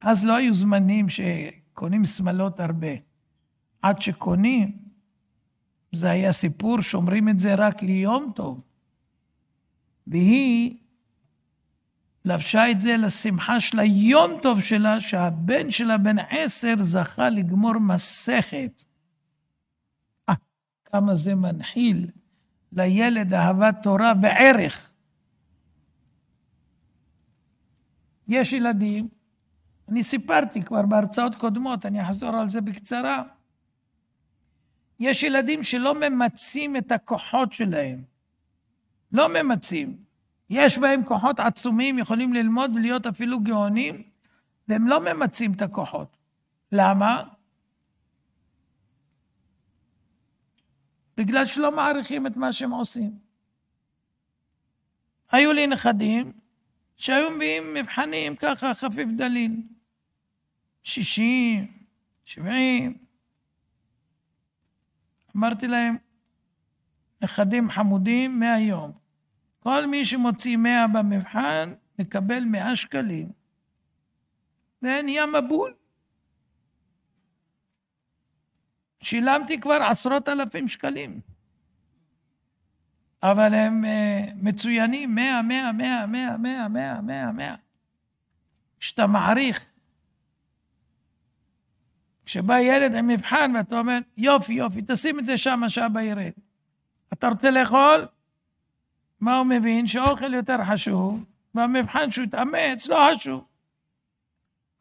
אז לא היו זמנים שקונים שמלות הרבה. עד שקונים, זה היה סיפור, שומרים את זה רק ליום טוב. והיא לבשה את זה לשמחה של היום טוב שלה, שהבן שלה בן 10 זכה לגמור מסכת. כמה זה מנחיל לילד אהבת תורה בערך. יש ילדים, אני סיפרתי כבר בהרצאות קודמות, אני אחזור על זה בקצרה. יש ילדים שלא ממצים את הכוחות שלהם. לא ממצים. יש בהם כוחות עצומים, יכולים ללמוד ולהיות אפילו גאונים, והם לא ממצים את הכוחות. למה? בגלל שלא מעריכים את מה שהם עושים. היו לי נכדים שהיו מביאים מבחנים ככה חפיף דליל. 60, 70. אמרתי להם, נכדים חמודים 100 יום. כל מי שמוציא 100 במבחן מקבל 100 שקלים. ונהיה מבול. שילמתי כבר 10,000 שקלים. אבל הם מצוינים, 100, 100, 100, 100, 100, 100, 100, 100. כשאתה מעריך, כשבא ילד עם מבחן ואתה אומר, יופי, יופי, תשים את זה שם, שאבא ירד. אתה רוצה לאכול? מה הוא מבין? שאוכל יותר חשוב, והמבחן שהוא יתאמץ לא חשוב.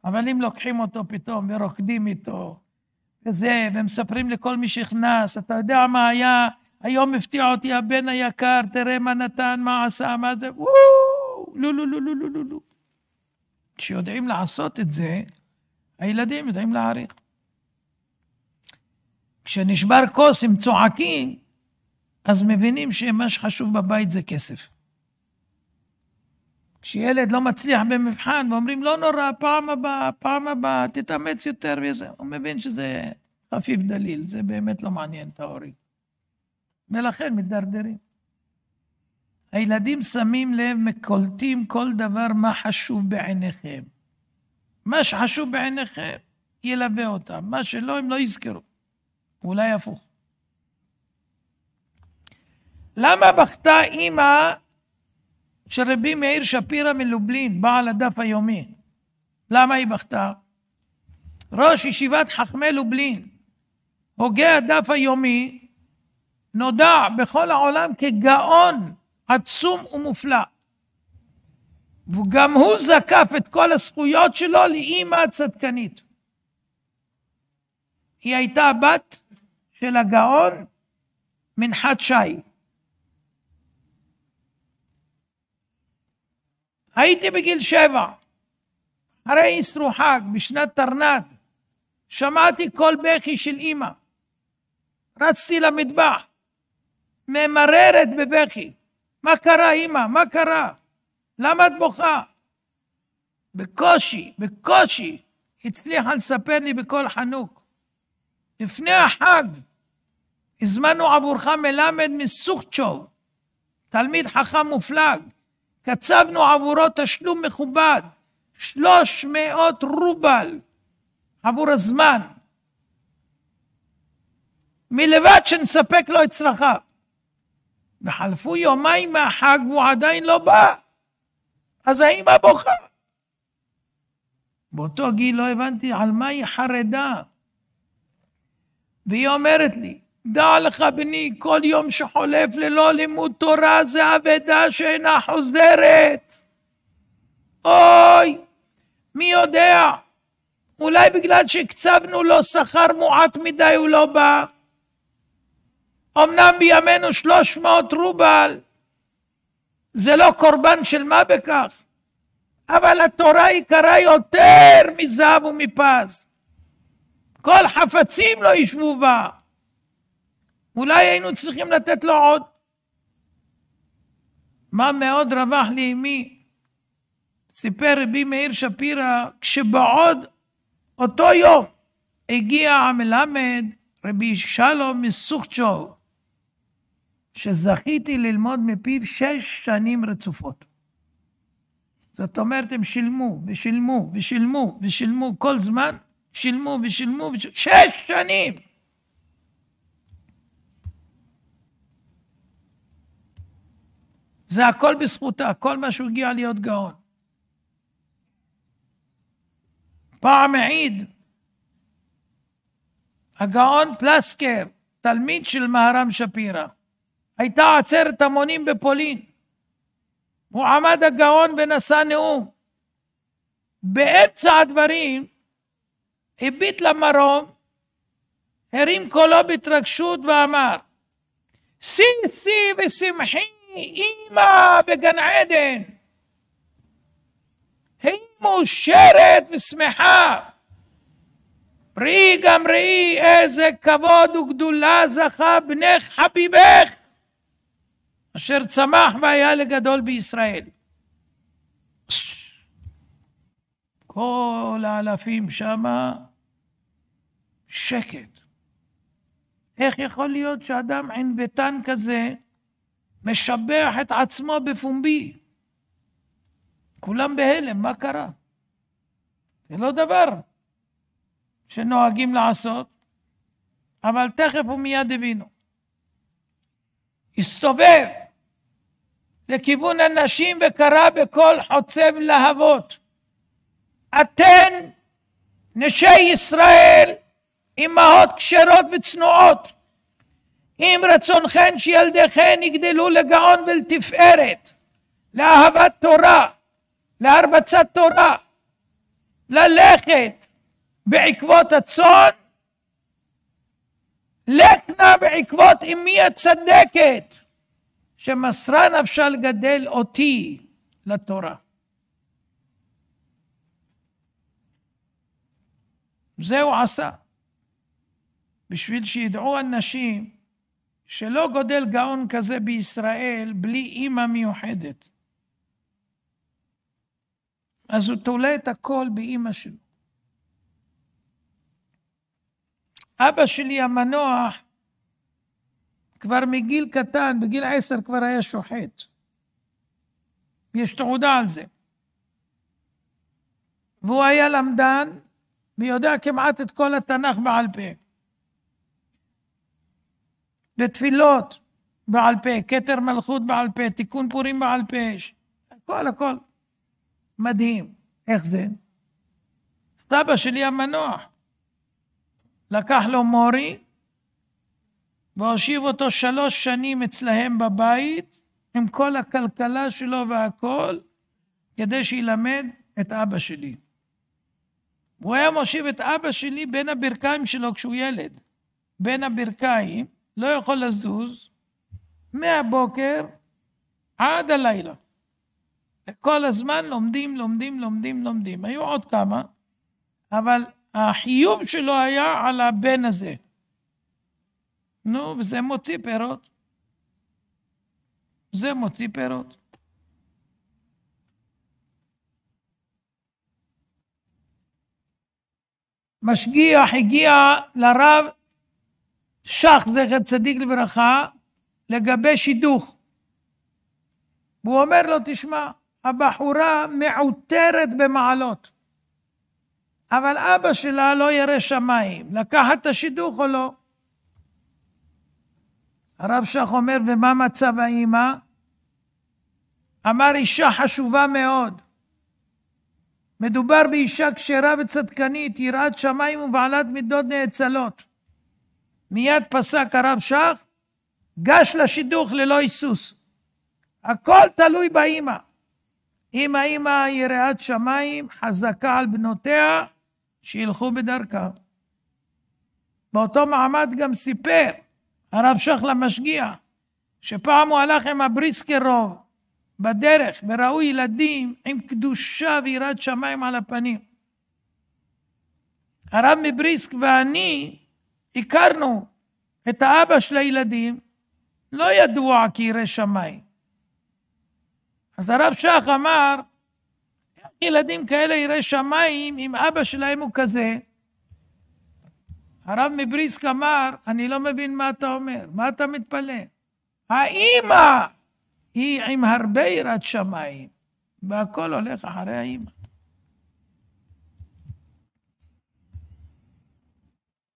אבל אם לוקחים אותו פתאום ורוקדים איתו, וזה, ומספרים לכל מי שנכנס, אתה יודע מה היה, היום הפתיע אותי הבן היקר, תראה מה נתן, מה עשה, מה זה, לא. כשיודעים לעשות את זה, הילדים יודעים להעריך. כשנשבר כוס עם צועקים, אז מבינים שמה שחשוב בבית זה כסף. כשילד לא מצליח במבחן ואומרים לא נורא, פעם הבאה, תתאמץ יותר וזה, הוא מבין שזה חפיף דליל, זה באמת לא מעניין את ההורים. ולכן מתדרדרים. הילדים שמים לב, מקולטים כל דבר מה חשוב בעיניכם. מה שחשוב בעיניכם ילווה אותם, מה שלא הם לא יזכרו. אולי הפוך. למה בכתה אמא של רבי מאיר שפירא מלובלין, בעל הדף היומי? למה היא בכתה? ראש ישיבת חכמי לובלין, הוגה הדף היומי, נודע בכל העולם כגאון עצום ומופלא. וגם הוא זקף את כל הזכויות שלו לאמא הצדקנית. היא הייתה בת של הגאון מנחת שי. הייתי בגיל 7, אחרי אסרו חג, בשנת תרנ"ד, שמעתי קול בכי של אמא. רצתי למטבח, ממררת בבכי. מה קרה אמא? מה קרה? למה את בוכה? בקושי, הצליחה לספר לי בקול חנוק. לפני החג, הזמנו עבורך מלמד מסוכצ'וב, תלמיד חכם מופלג. קצבנו עבורו תשלום מכובד, 300 רובל עבור הזמן. מלבד שנספק לו את צרכיו. וחלפו יומיים מהחג והוא עדיין לא בא. אז האמא בוכה. באותו גיל לא הבנתי על מה היא חרדה. והיא אומרת לי, דע לך בני, כל יום שחולף ללא לימוד תורה זה אבדה שאינה חוזרת. אוי, מי יודע, אולי בגלל שהקצבנו לו שכר מועט מדי הוא לא בא. אמנם בימינו 300 רובל, זה לא קורבן של מה בכך, אבל התורה יקרה יותר מזהב ומפז. כל חפצים לא ישבו בה. אולי היינו צריכים לתת לו עוד. מה מאוד רווח לי אמי, סיפר רבי מאיר שפירא, כשבעוד אותו יום הגיע המלמד רבי שלום מסוכצ'וב, שזכיתי ללמוד מפיו 6 שנים רצופות. זאת אומרת, הם שילמו, כל זמן שילמו, 6 שנים. זה הכל בזכותה, כל מה שהוא הגיע להיות גאון. פעם מעיד, הגאון פלסקר, תלמיד של מהר"ם שפירא, הייתה עצרת המונים בפולין. הוא עמד הגאון ונשא נאום. באמצע הדברים, הביט למרום, הרים קולו בהתרגשות ואמר, שיא ושמחי, אמא בגן עדן. היא מאושרת ושמחה. ראי גם ראי איזה כבוד וגדולה זכה בנך חביבך, אשר צמח והיה לגדול בישראל. כל האלפים שמה שקט. איך יכול להיות שאדם ענוותן כזה משבח את עצמו בפומבי? כולם בהלם, מה קרה? זה לא דבר שנוהגים לעשות, אבל תכף ומיד הבינו. הסתובב לכיוון הנשים וקרא בקול חוצב להבות, אתן נשי ישראל, אמהות כשרות וצנועות, אם רצונכן שילדיכן יגדלו לגאון ולתפארת, לאהבת תורה, להרבצת תורה, ללכת בעקבות הצאן, לכנה בעקבות אמי הצדקת, שמסרה נפשה לגדל אותי לתורה. זהו עשה. בשביל שידעו אנשים שלא גודל גאון כזה בישראל בלי אימא מיוחדת. אז הוא תולה את הכל באימא שלו. אבא שלי המנוח, כבר מגיל קטן, בגיל 10 כבר היה שוחט. יש תעודה על זה. והוא היה למדן, ויודע כמעט את כל התנ"ך בעל פה. בתפילות בעל פה, כתר מלכות בעל פה, תיקון פורים בעל פה, הכל. מדהים. איך זה? סבא שלי המנוח. לקח לו מורי, והושיב אותו 3 שנים אצלהם בבית, עם כל הכלכלה שלו והכל, כדי שילמד את אבא שלי. הוא היה מושיב את אבא שלי בין הברכיים שלו כשהוא ילד. בין הברכיים, לא יכול לזוז, מהבוקר עד הלילה. כל הזמן לומדים. היו עוד כמה, אבל החיוב שלו היה על הבן הזה. נו, וזה מוציא פירות. משגיח הגיע לרב שח זכר צדיק לברכה לגבי שידוך. והוא אומר לו, תשמע, הבחורה מעוטרת במעלות, אבל אבא שלה לא ירא שמיים, לקחת את השידוך או לא? הרב שח אומר, ומה מצב האמא? אמר, אישה חשובה מאוד. מדובר באישה כשרה וצדקנית, יראת שמיים ובעלת מידות נאצלות. מיד פסק הרב שח, גש לשידוך ללא היסוס. הכל תלוי באמא. אם האמא יראת שמיים, חזקה על בנותיה, שילכו בדרכה. באותו מעמד גם סיפר הרב שח למשגיח, שפעם הוא הלך עם הבריסקרוב בדרך, וראו ילדים עם קדושה ויראת שמיים על הפנים. הרב מבריסק ואני הכרנו את האבא של הילדים, לא ידוע כי ירא שמיים. אז הרב שח אמר, ילדים כאלה ירא שמיים, אם אבא שלהם הוא כזה. הרב מבריסק אמר, אני לא מבין מה אתה אומר, מה אתה מתפלא? האמא היא עם הרבה יראת שמיים, והכל הולך אחרי האמא.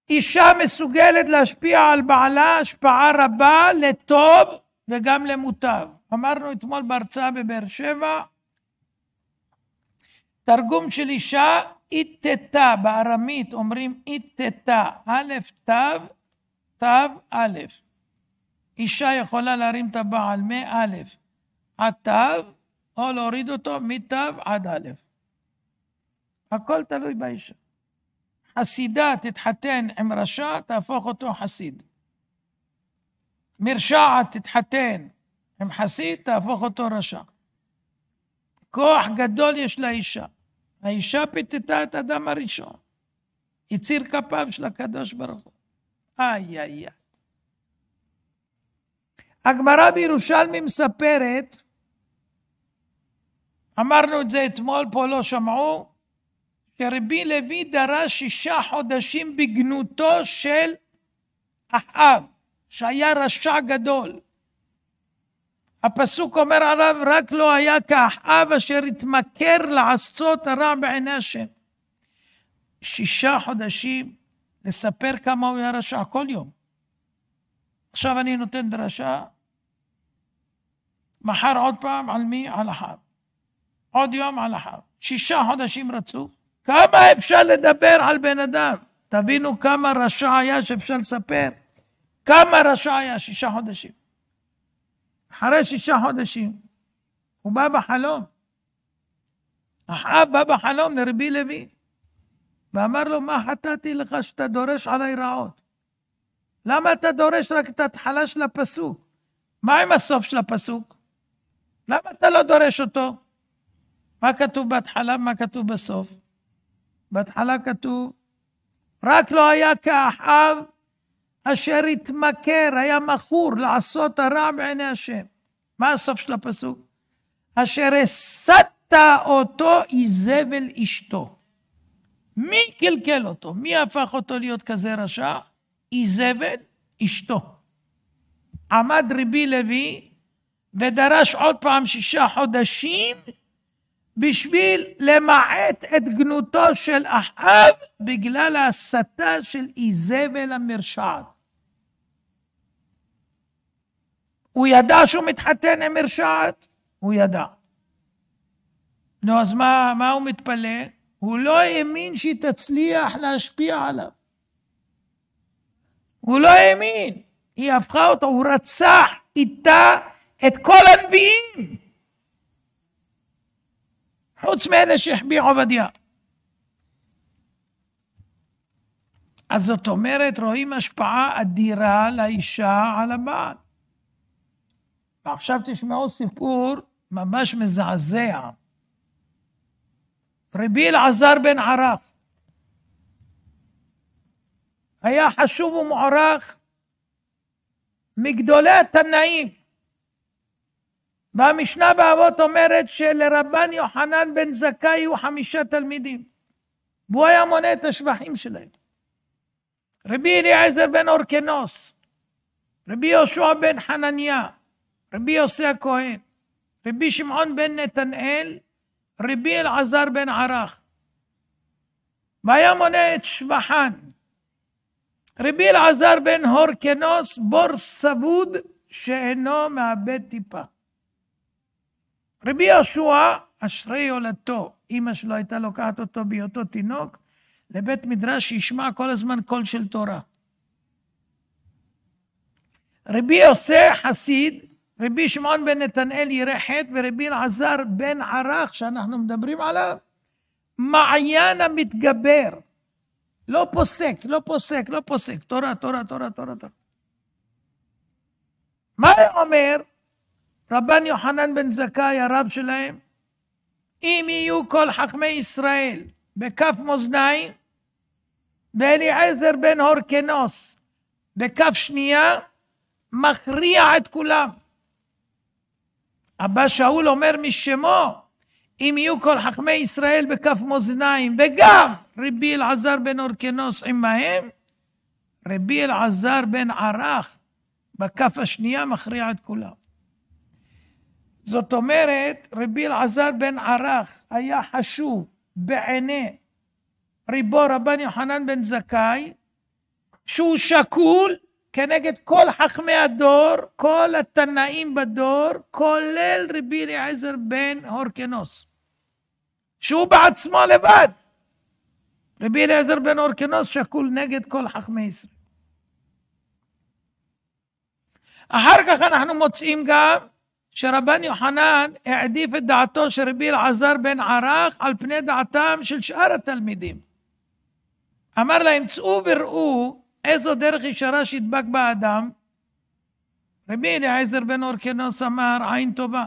אישה מסוגלת להשפיע על בעלה השפעה רבה לטוב וגם למוטב. אמרנו אתמול בהרצאה בבאר שבע, תרגום של אישה, איתתה, בארמית אומרים איתתה, א' תו, תו א'. אישה יכולה להרים את הבעל מא' עד תו, או להוריד אותו מתו עד א'. הכל תלוי באישה. חסידה תתחתן עם רשע, תהפוך אותו חסיד. מרשעת תתחתן עם חסיד, תהפוך אותו רשע. כוח גדול יש לאישה. האישה פיתתה את אדם הראשון. יציר כפיו של הקדוש ברוך הוא. איי. הגמרא בירושלמי מספרת, אמרנו את זה אתמול, פה לא שמעו, שרבי לוי דרש 6 חודשים בגנותו של אחאב, שהיה רשע גדול. הפסוק אומר עליו, רק לא היה כאחאב אשר התמכר לעשות הרע בעיני השם. 6 חודשים לספר כמה הוא היה רשע כל יום. עכשיו אני נותן דרשה, מחר עוד פעם על מי? על אחאב. עוד יום על אחאב. 6 חודשים רצוף. כמה אפשר לדבר על בן אדם? תבינו כמה רשע היה שאפשר לספר. כמה רשע היה 6 חודשים. אחרי 6 חודשים, הוא בא בחלום. אחאב בא בחלום לרבי לוי, ואמר לו, מה חטאתי לך שאתה דורש עליי רעות? למה אתה דורש רק את ההתחלה של הפסוק? מה עם הסוף של הפסוק? למה אתה לא דורש אותו? מה כתוב בהתחלה, מה כתוב בסוף? בהתחלה כתוב, רק לא היה כאחאב אשר התמכר, היה מכור לעשות הרע בעיני השם. מה הסוף של הפסוק? אשר הסת אותו איזבל אשתו. מי קלקל אותו? מי הפך אותו להיות כזה רשע? איזבל אשתו. עמד רבי לוי ודרש עוד פעם 6 חודשים בשביל למעט את גנותו של אחאב בגלל ההסתה של איזבל המרשעת. הוא ידע שהוא מתחתן עם מרשעת? הוא ידע. נו, אז מה הוא מתפלא? הוא לא האמין שהיא תצליח להשפיע עליו. הוא לא האמין. היא הפכה אותו, הוא רצח איתה את כל הנביאים. חוץ מאלה שהחביא עובדיה. אז זאת אומרת, רואים השפעה אדירה לאישה על הבעל. ועכשיו תשמעו סיפור ממש מזעזע. רבי אלעזר בן ערך היה חשוב ומוערך מגדולי התנאים. והמשנה באבות אומרת שלרבן יוחנן בן זכאי היו 5 תלמידים. והוא היה מונה את השבחים שלהם. רבי אליעזר בן אורקנוס, רבי יהושע בן חנניה, רבי יוסי הכהן, רבי שמעון בן נתנאל, רבי אלעזר בן ערך. והיה מונה את שבחן. רבי אלעזר בן הורקנוס, בור סבוד שאינו מאבד טיפה. רבי יהושע, אשרי יולדתו, אמא שלו הייתה לוקחת אותו בהיותו תינוק לבית מדרש שישמע כל הזמן קול של תורה. רבי יוסי חסיד, רבי שמעון בן נתנאל ירא חטא, ורבי אלעזר בן ערך שאנחנו מדברים עליו, מעיין המתגבר. לא פוסק, לא פוסק, לא פוסק. תורה, תורה, תורה, תורה, תורה. מה אומר רבן יוחנן בן זכאי, הרב שלהם? אם יהיו כל חכמי ישראל בכף מאזניים, ואליעזר בן הורקנוס בכף שנייה, מכריע את כולם. אבא שאול אומר משמו, אם יהיו כל חכמי ישראל בכף מאזניים, וגם רבי אלעזר בן הורקנוס עמהם, רבי אלעזר בן ערך בכף השנייה מכריע את כולם. זאת אומרת, רבי אלעזר בן ערך היה חשוב בעיני ריבו רבן יוחנן בן זכאי, שהוא שקול כנגד כל חכמי הדור, כל התנאים בדור, כולל רבי אליעזר בן הורקנוס, שהוא בעצמו לבד. רבי אליעזר בן הורקנוס שקול נגד כל חכמי ישראל. אחר כך אנחנו מוצאים גם שרבן יוחנן העדיף את דעתו של רבי אלעזר בן ערך על פני דעתם של שאר התלמידים. אמר להם, צאו וראו איזו דרך ישרה שידבק באדם. רבי אליעזר בן הורקנוס אמר, עין טובה.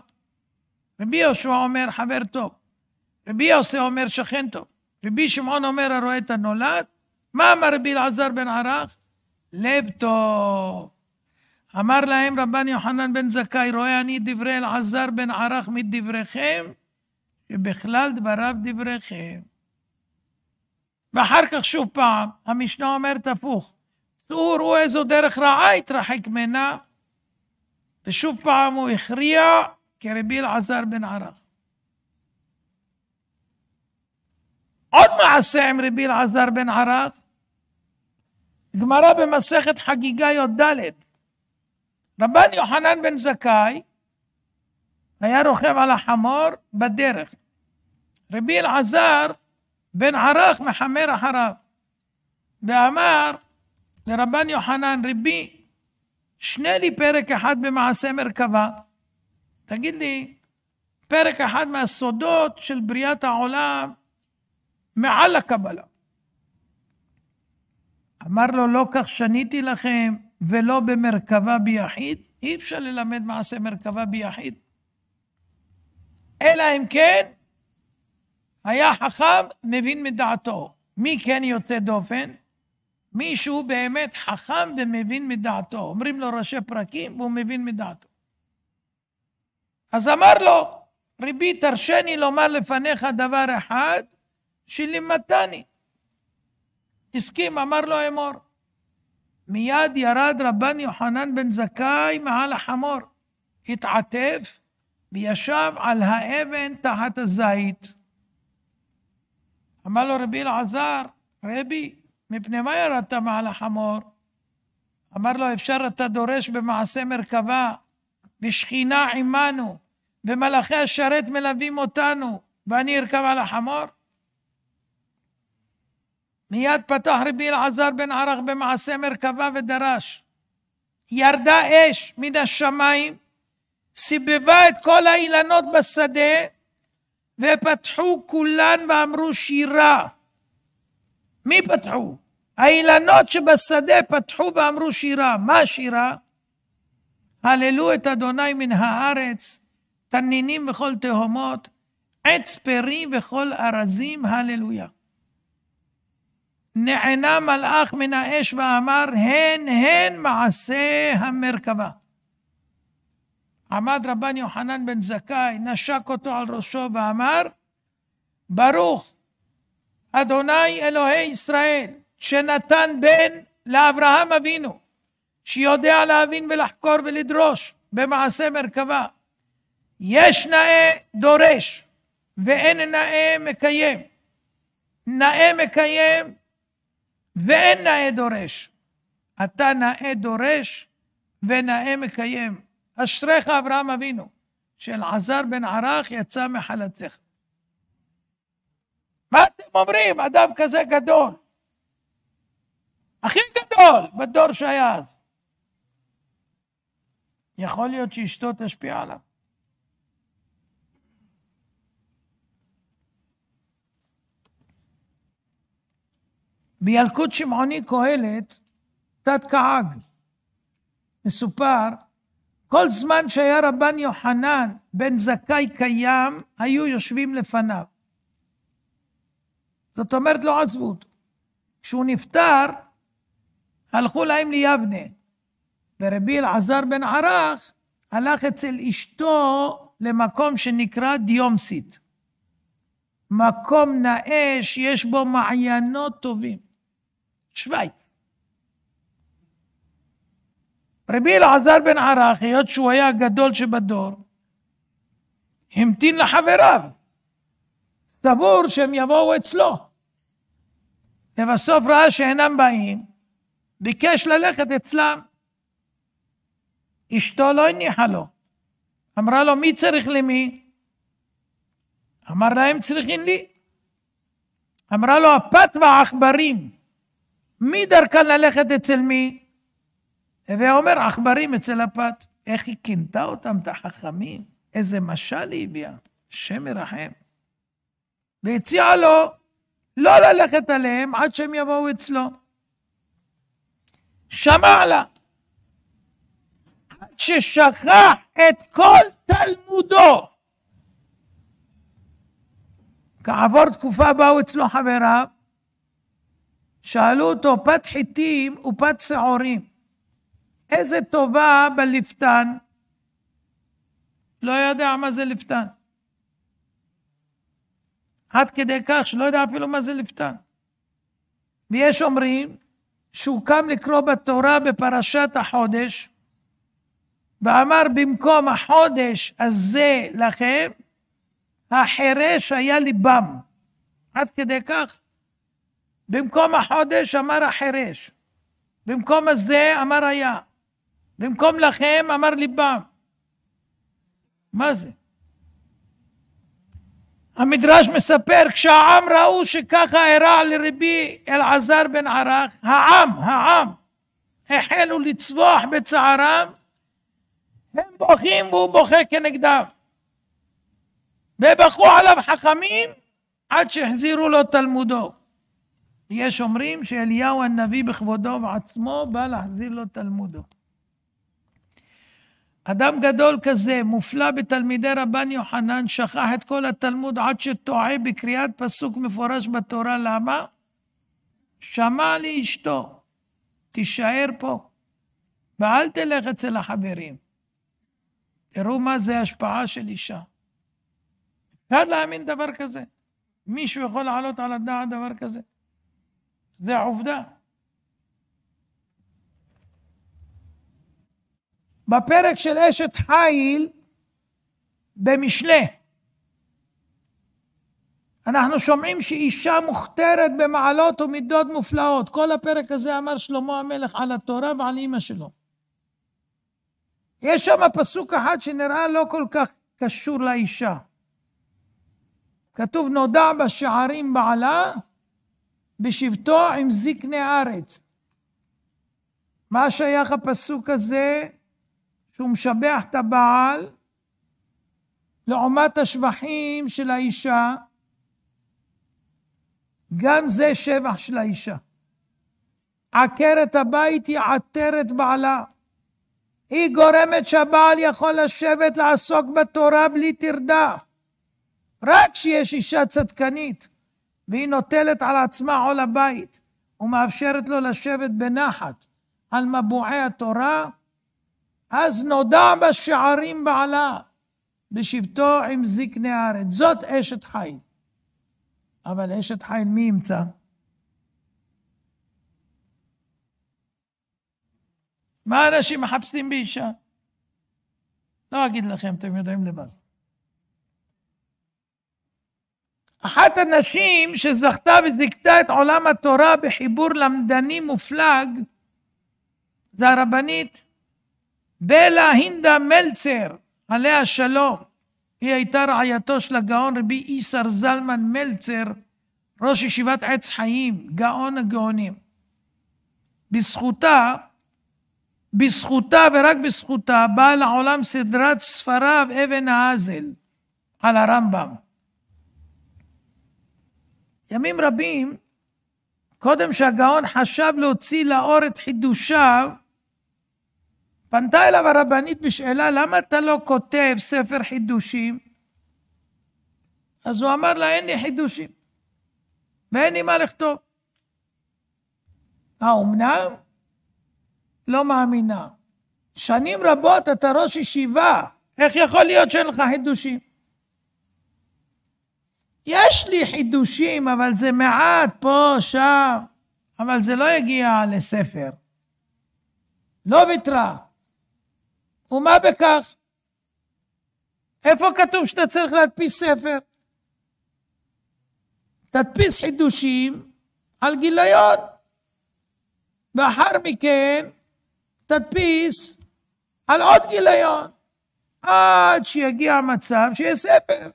רבי יהושע אומר, חבר טוב. רבי יוסי אומר, שכן טוב. רבי שמעון אומר, הרואה את הנולד. מה אמר רבי אלעזר בן ערך? לב טוב. אמר להם רבן יוחנן בן זכאי, רואה אני דברי אלעזר בן ערך מדבריכם, שבכלל דבריו דבריכם. ואחר כך שוב פעם, המשנה אומרת הפוך, צאו ראו איזו דרך רעה התרחק ממנה, ושוב פעם הוא הכריע כרבי אלעזר בן ערך. עוד מעשה עם רבי אלעזר בן ערך, גמרא במסכת חגיגה י"ד, רבן יוחנן בן זכאי היה רוכב על החמור בדרך. רבי אלעזר בן ערך מחמר אחריו, ואמר לרבן יוחנן, רבי, שנה לי פרק אחד במעשה מרכבה. תגיד לי, פרק אחד מהסודות של בריאת העולם מעל הקבלה. אמר לו, לא כך שניתי לכם, ולא במרכבה ביחיד. אי אפשר ללמד מעשה מרכבה ביחיד. אלא אם כן, היה חכם מבין מדעתו. מי כן יוצא דופן? מישהו באמת חכם ומבין מדעתו. אומרים לו ראשי פרקים והוא מבין מדעתו. אז אמר לו, רבי תרשני לומר לפניך דבר אחד שלימדתני. הסכים, אמר לו אמור. מיד ירד רבן יוחנן בן זכאי מעל החמור, התעטף וישב על האבן תחת הזית. אמר לו רבי אלעזר, רבי, מפני מה ירדת מעל החמור? אמר לו, אפשר אתה דורש במעשה מרכבה, ושכינה עמנו, ומלאכי השרת מלווים אותנו, ואני ארכב על החמור? מיד פתח רבי אלעזר בן ערך במעשה מרכבה ודרש. ירדה אש מן השמיים, סיבבה את כל האילנות בשדה, ופתחו כולן ואמרו שירה. מי פתחו? האילנות שבשדה פתחו ואמרו שירה. מה שירה? הללו את אדוני מן הארץ, תנינים בכל תהומות, עץ פרי וכל ארזים, הללויה. נענה מלאך מן האש ואמר, הן מעשה המרכבה. עמד רבן יוחנן בן זכאי, נשק אותו על ראשו ואמר, ברוך אדוני אלוהי ישראל, שנתן בן לאברהם אבינו, שיודע להבין ולחקור ולדרוש במעשה מרכבה. יש נאה דורש ואין נאה מקיים. נאה מקיים ואין נאה דורש. אתה נאה דורש ונאה מקיים. אשריך אברהם אבינו, שאלעזר בן ערך יצא מחלתך. מה אתם אומרים? אדם כזה גדול. הכי גדול בדור שהיה אז. יכול להיות שאשתו תשפיע עליו. בילקוט שמעוני קהלת, תת קהג, מסופר, כל זמן שהיה רבן יוחנן בן זכאי קיים, היו יושבים לפניו. זאת אומרת, לא עזבו אותו. כשהוא נפטר, הלכו להם ליבנה. ורבי אלעזר בן ערך הלך אצל אשתו למקום שנקרא דיומסית. מקום נאה שיש בו מעיינות טובים. שוויץ. רבי אלעזר בן ערך, היות שהוא היה הגדול שבדור, המתין לחבריו. סבור שהם יבואו אצלו. ובסוף ראה שאינם באים, ביקש ללכת אצלם. אשתו לא הניחה לו. אמרה לו, מי צריך למי? אמר להם, צריכים לי. אמרה לו, הפת והעכברים, מי דרכן ללכת אצל מי? ואומר, עכברים אצל הפת. איך היא כינתה אותם, את החכמים? איזה משל היא הביאה, שם מרחם. והציעה לו לא ללכת עליהם עד שהם יבואו אצלו. שמע לה, עד ששכח את כל תלמודו. כעבור תקופה באו אצלו חבריו, שאלו אותו, פת חיטים ופת שעורים, איזה טובה בלפתן? לא יודע מה זה לפתן. עד כדי כך שלא יודע אפילו מה זה לפתן. ויש אומרים שהוא קם לקרוא בתורה בפרשת החודש, ואמר במקום החודש הזה לכם, החירש היה ליבם. עד כדי כך. במקום החודש אמר החירש. במקום הזה אמר היה. במקום לכם אמר ליבם. מה זה? המדרש מספר, כשהעם ראו שככה הרע לרבי אלעזר בן ערך, העם, החלו לצווח בצערם, הם בוכים והוא בוכה כנגדם. ובכו עליו חכמים עד שהחזירו לו תלמודו. יש אומרים שאליהו הנביא בכבודו ועצמו בא להחזיר לו תלמודו. אדם גדול כזה, מופלא בתלמידי רבן יוחנן, שכח את כל התלמוד עד שטועה בקריאת פסוק מפורש בתורה. למה? שמע לאשתו, תישאר פה, ואל תלך אצל החברים. תראו מה זה השפעה של אישה. אפשר להאמין דבר כזה? מישהו יכול לעלות על הדעת דבר כזה? זה העובדה. בפרק של אשת חיל במשלי, אנחנו שומעים שאישה מוכתרת במעלות ומידות מופלאות. כל הפרק הזה אמר שלמה המלך על התורה ועל אמא שלו. יש שם פסוק אחד שנראה לא כל כך קשור לאישה. כתוב נודע בשערים בעלה בשבתו עם זקני הארץ. מה שייך הפסוק הזה שהוא משבח את הבעל לעומת השבחים של האישה? גם זה שבח של האישה. עקרת הבית היא עטרת בעלה. היא גורמת שהבעל יכול לשבת לעסוק בתורה בלי תרדה. רק שיש אישה צדקנית והיא נוטלת על עצמה עול הבית ומאפשרת לו לשבת בנחת על מבועי התורה, אז נודע בשערים בעלה בשבתו עם זקני הארץ. זאת אשת חיל. אבל אשת חיל מי ימצא? מה אנשים מחפשים באישה? לא אגיד לכם, אתם יודעים לבד. אחת הנשים שזכתה וזיכתה את עולם התורה בחיבור למדני מופלג, זה הרבנית בלה הינדה מלצר, עליה שלום. היא הייתה רעייתו של הגאון רבי איסר זלמן מלצר, ראש ישיבת עץ חיים, גאון הגאונים. בזכותה ורק בזכותה באה לעולם סדרת ספריו אבן האזל על הרמב"ם. ימים רבים, קודם שהגאון חשב להוציא לאור את חידושיו, פנתה אליו הרבנית בשאלה, למה אתה לא כותב ספר חידושים? אז הוא אמר לה, אין לי חידושים, ואין לי מה לכתוב. האומנם? לא מאמינה. שנים רבות אתה ראש ישיבה, איך יכול להיות שאין לך חידושים? יש לי חידושים, אבל זה מעט פה, שם, אבל זה לא יגיע לספר. לא ויתרה. ומה בכך? איפה כתוב שאתה צריך להדפיס ספר? תדפיס חידושים על גיליון. ואחר מכן תדפיס על עוד גיליון. עד שיגיע המצב שיהיה ספר.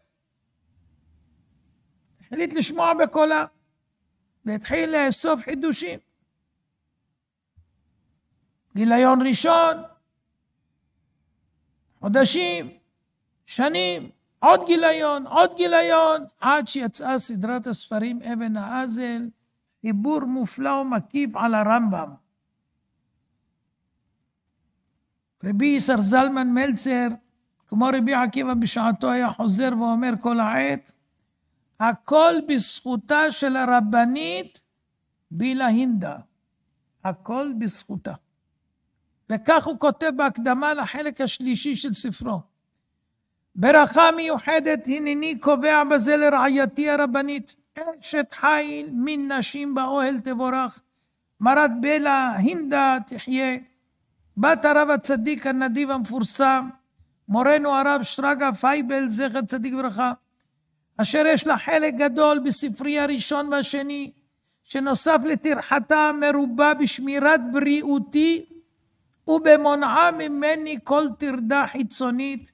החליט לשמוע בקולה. והתחיל לאסוף חידושים. גיליון ראשון. חודשים, שנים, עוד גיליון, עד שיצאה סדרת הספרים אבן האזל, חיבור מופלא ומקיף על הרמב"ם. רבי איסר זלמן מלצר, כמו רבי עקיבא בשעתו היה חוזר ואומר כל העת, הכל בזכותה של הרבנית בלה הינדה, הכל בזכותה. וכך הוא כותב בהקדמה לחלק השלישי של ספרו. ברכה מיוחדת הנני קובע בזה לרעייתי הרבנית, אשת חיל מן נשים באוהל תבורך, מרת בלה הינדה תחיה, בת הרב הצדיק הנדיב המפורסם, מורנו הרב שרגא פייבל זכר צדיק ברכה, אשר יש לה חלק גדול בספרי הראשון והשני, שנוסף לטרחתה מרובה בשמירת בריאותי, ובמונעה ממני כל תרדה חיצונית,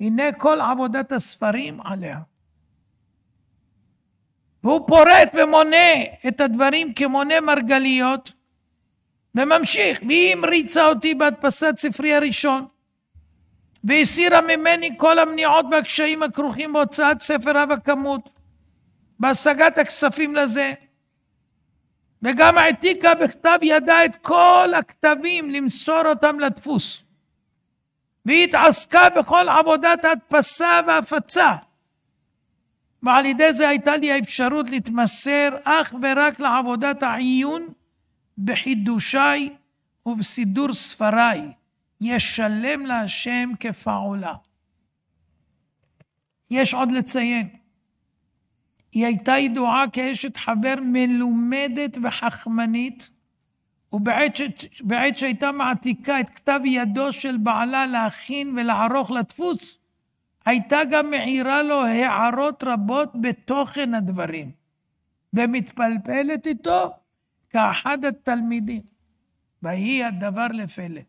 הנה כל עבודת הספרים עליה. והוא פורט ומונה את הדברים כמונה מרגליות, וממשיך, והיא המריצה אותי בהדפסת ספרי הראשון, והסירה ממני כל המניעות והקשיים הכרוכים בהוצאת ספר רב הכמות, בהשגת הכספים לזה, וגם העתיקה בכתב ידה את כל הכתבים למסור אותם לדפוס. והיא התעסקה בכל עבודת ההדפסה וההפצה. ועל ידי זה הייתה לי האפשרות להתמסר אך ורק לעבודת העיון בחידושי ובסידור ספרי, ישלם להשם כפעולה. יש עוד לציין, היא הייתה ידועה כאשת חבר מלומדת וחכמנית, ובעת שהייתה מעתיקה את כתב ידו של בעלה להכין ולערוך לדפוס, הייתה גם מעירה לו הערות רבות בתוכן הדברים, ומתפלפלת איתו כאחד התלמידים, ויהי הדבר לפלא.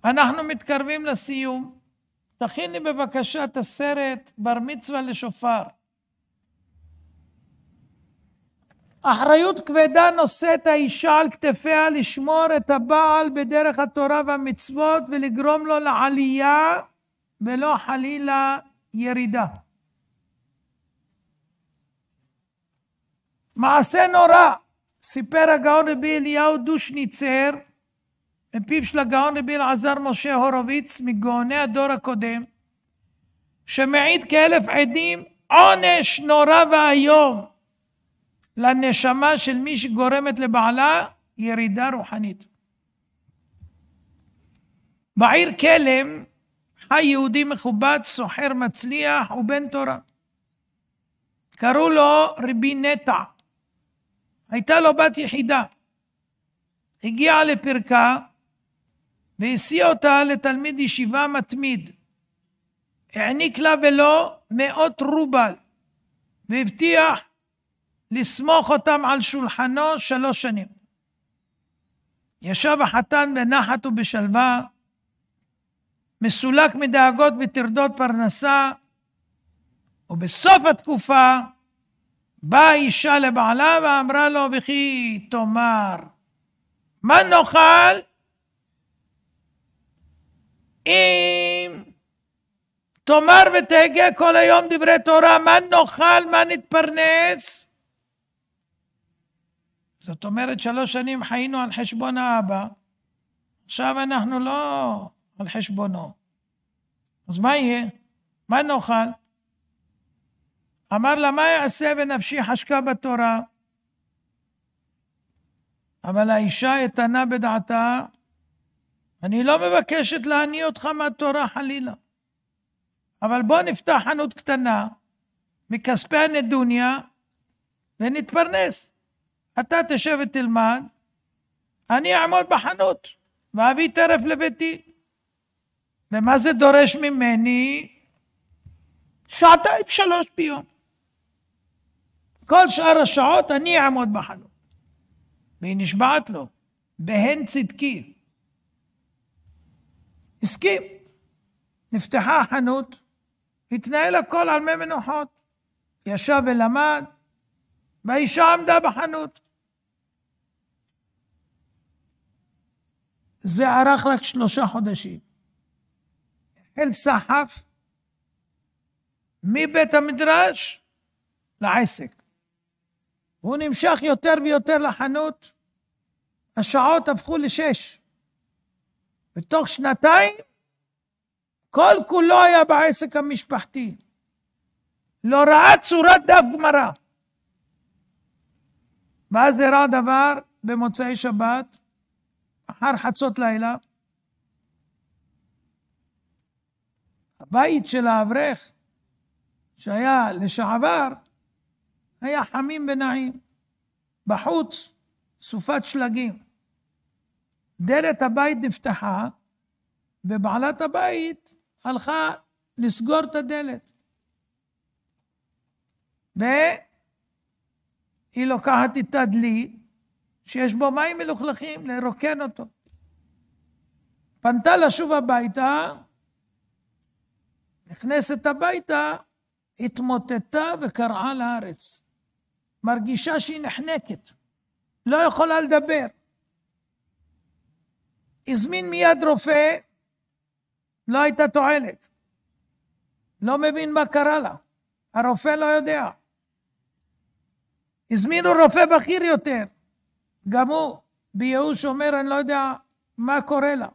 אנחנו מתקרבים לסיום. תכיני בבקשה את הסרט בר מצווה לשופר. אחריות כבדה נושאת האישה על כתפיה לשמור את הבעל בדרך התורה והמצוות ולגרום לו לעלייה ולא חלילה ירידה. מעשה נורא סיפר הגאון רבי אליהו דושניצר מפיו של הגאון רבי אלעזר משה הורוביץ מגאוני הדור הקודם, שמעיד כאלף עדים עונש נורא ואיום לנשמה של מי שגורמת לבעלה ירידה רוחנית. בעיר כלם חי יהודי מכובד, סוחר מצליח ובן תורה. קראו לו רבי נטע. הייתה לו בת יחידה. הגיעה לפרקה והסיע אותה לתלמיד ישיבה מתמיד. העניק לה ולו 100 רובל והבטיח לסמוך אותם על שולחנו 3 שנים. ישב החתן בנחת ובשלווה, מסולק מדאגות וטרדות פרנסה, ובסוף התקופה באה אישה לבעלה ואמרה לו, וכי תאמר, מה נאכל אם תאמר ותהגה כל היום דברי תורה, מה נאכל, מה נתפרנס? זאת אומרת 3 שנים חיינו על חשבון האבא, עכשיו אנחנו לא על חשבונו. אז מה יהיה? מה נאכל? אמר לה, מה יעשה ונפשי חשקה בתורה? אבל האישה איתנה בדעתה, אני לא מבקשת להניא אותך מהתורה חלילה, אבל בוא נפתח חנות קטנה מכספי הנדוניה ונתפרנס. אתה תשב ותלמד, אני אעמוד בחנות ואביא טרף לביתי. ומה זה דורש ממני? 2-3 ביום. כל שאר השעות אני אעמוד בחנות. והיא נשבעת לו, בהן צדקי. הסכים. נפתחה החנות, התנהל הכל על מי מנוחות. ישב ולמד, והאישה עמדה בחנות. זה ארך רק 3 חודשים. החל סחף מבית המדרש לעסק. הוא נמשך יותר ויותר לחנות, השעות הפכו ל6. בתוך 2 כל כולו היה בעסק המשפחתי. לא ראה צורת דף גמרא. ואז הראה דבר במוצאי שבת, אחר חצות לילה, הבית של האברך שהיה לשעבר היה חמים ונעים. בחוץ סופת שלגים. דלת הבית נפתחה ובעלת הבית הלכה לסגור את הדלת. והיא לוקחת איתה דלי שיש בו מים מלוכלכים לרוקן אותו. פנתה לשוב הביתה, נכנסת הביתה, התמוטטה וקרעה לארץ. מרגישה שהיא נחנקת, לא יכולה לדבר. הזמין מיד רופא, לא הייתה תועלת. לא מבין מה קרה לה, הרופא לא יודע. הזמינו רופא בכיר יותר, גם הוא בייאוש אומר, אני לא יודע מה קורה לה.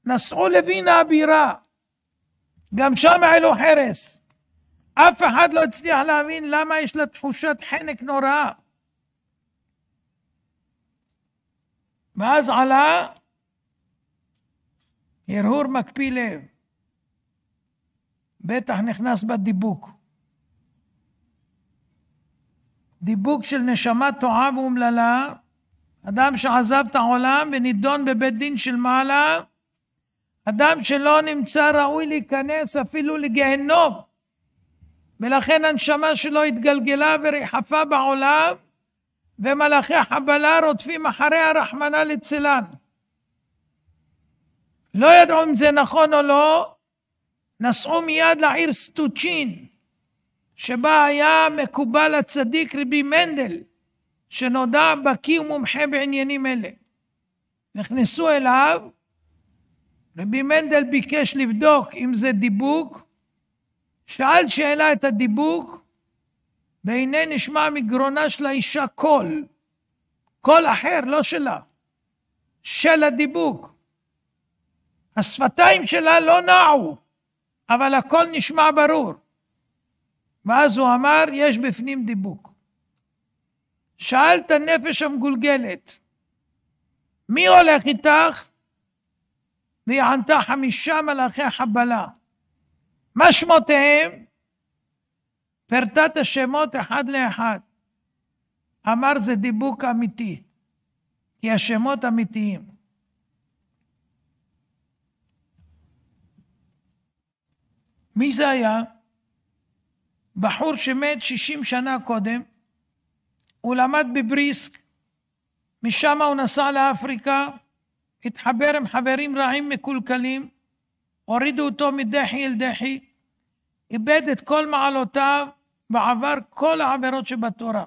נסעו לווינה הבירה, גם שם העלו חרס. אף אחד לא הצליח להבין למה יש לה תחושת חנק נוראה. ואז עלה הרהור מקפיא לב. בטח נכנס בדיבוק. דיבוק של נשמה טועה ואומללה, אדם שעזב את העולם ונידון בבית דין של מעלה, אדם שלא נמצא ראוי להיכנס אפילו לגיהנום, ולכן הנשמה שלו התגלגלה וריחפה בעולם, ומלאכי החבלה רודפים אחריה רחמנא ליצלן. לא ידעו אם זה נכון או לא, נסעו מיד לעיר סטוצ'ין, שבה היה מקובל הצדיק רבי מנדל, שנודע בקיא ומומחה בעניינים אלה. נכנסו אליו, רבי מנדל ביקש לבדוק אם זה דיבוק, שאל שאלה את הדיבוק, והנה נשמע מגרונה של האישה קול אחר, לא שלה, של הדיבוק. השפתיים שלה לא נעו, אבל הכל נשמע ברור. ואז הוא אמר, יש בפנים דיבוק. שאל את הנפש המגולגלת, מי הולך איתך? והיא ענתה 5 מלאכי חבלה. מה שמותיהם? פרטה את השמות אחד לאחד. אמר, זה דיבוק אמיתי, כי השמות אמיתיים. מי זה היה? בחור שמת 60 שנה קודם, הוא למד בבריסק, משם הוא נסע לאפריקה, התחבר עם חברים רעים מקולקלים, הורידו אותו מדחי אל דחי, איבד את כל מעלותיו, ועבר כל העבירות שבתורה.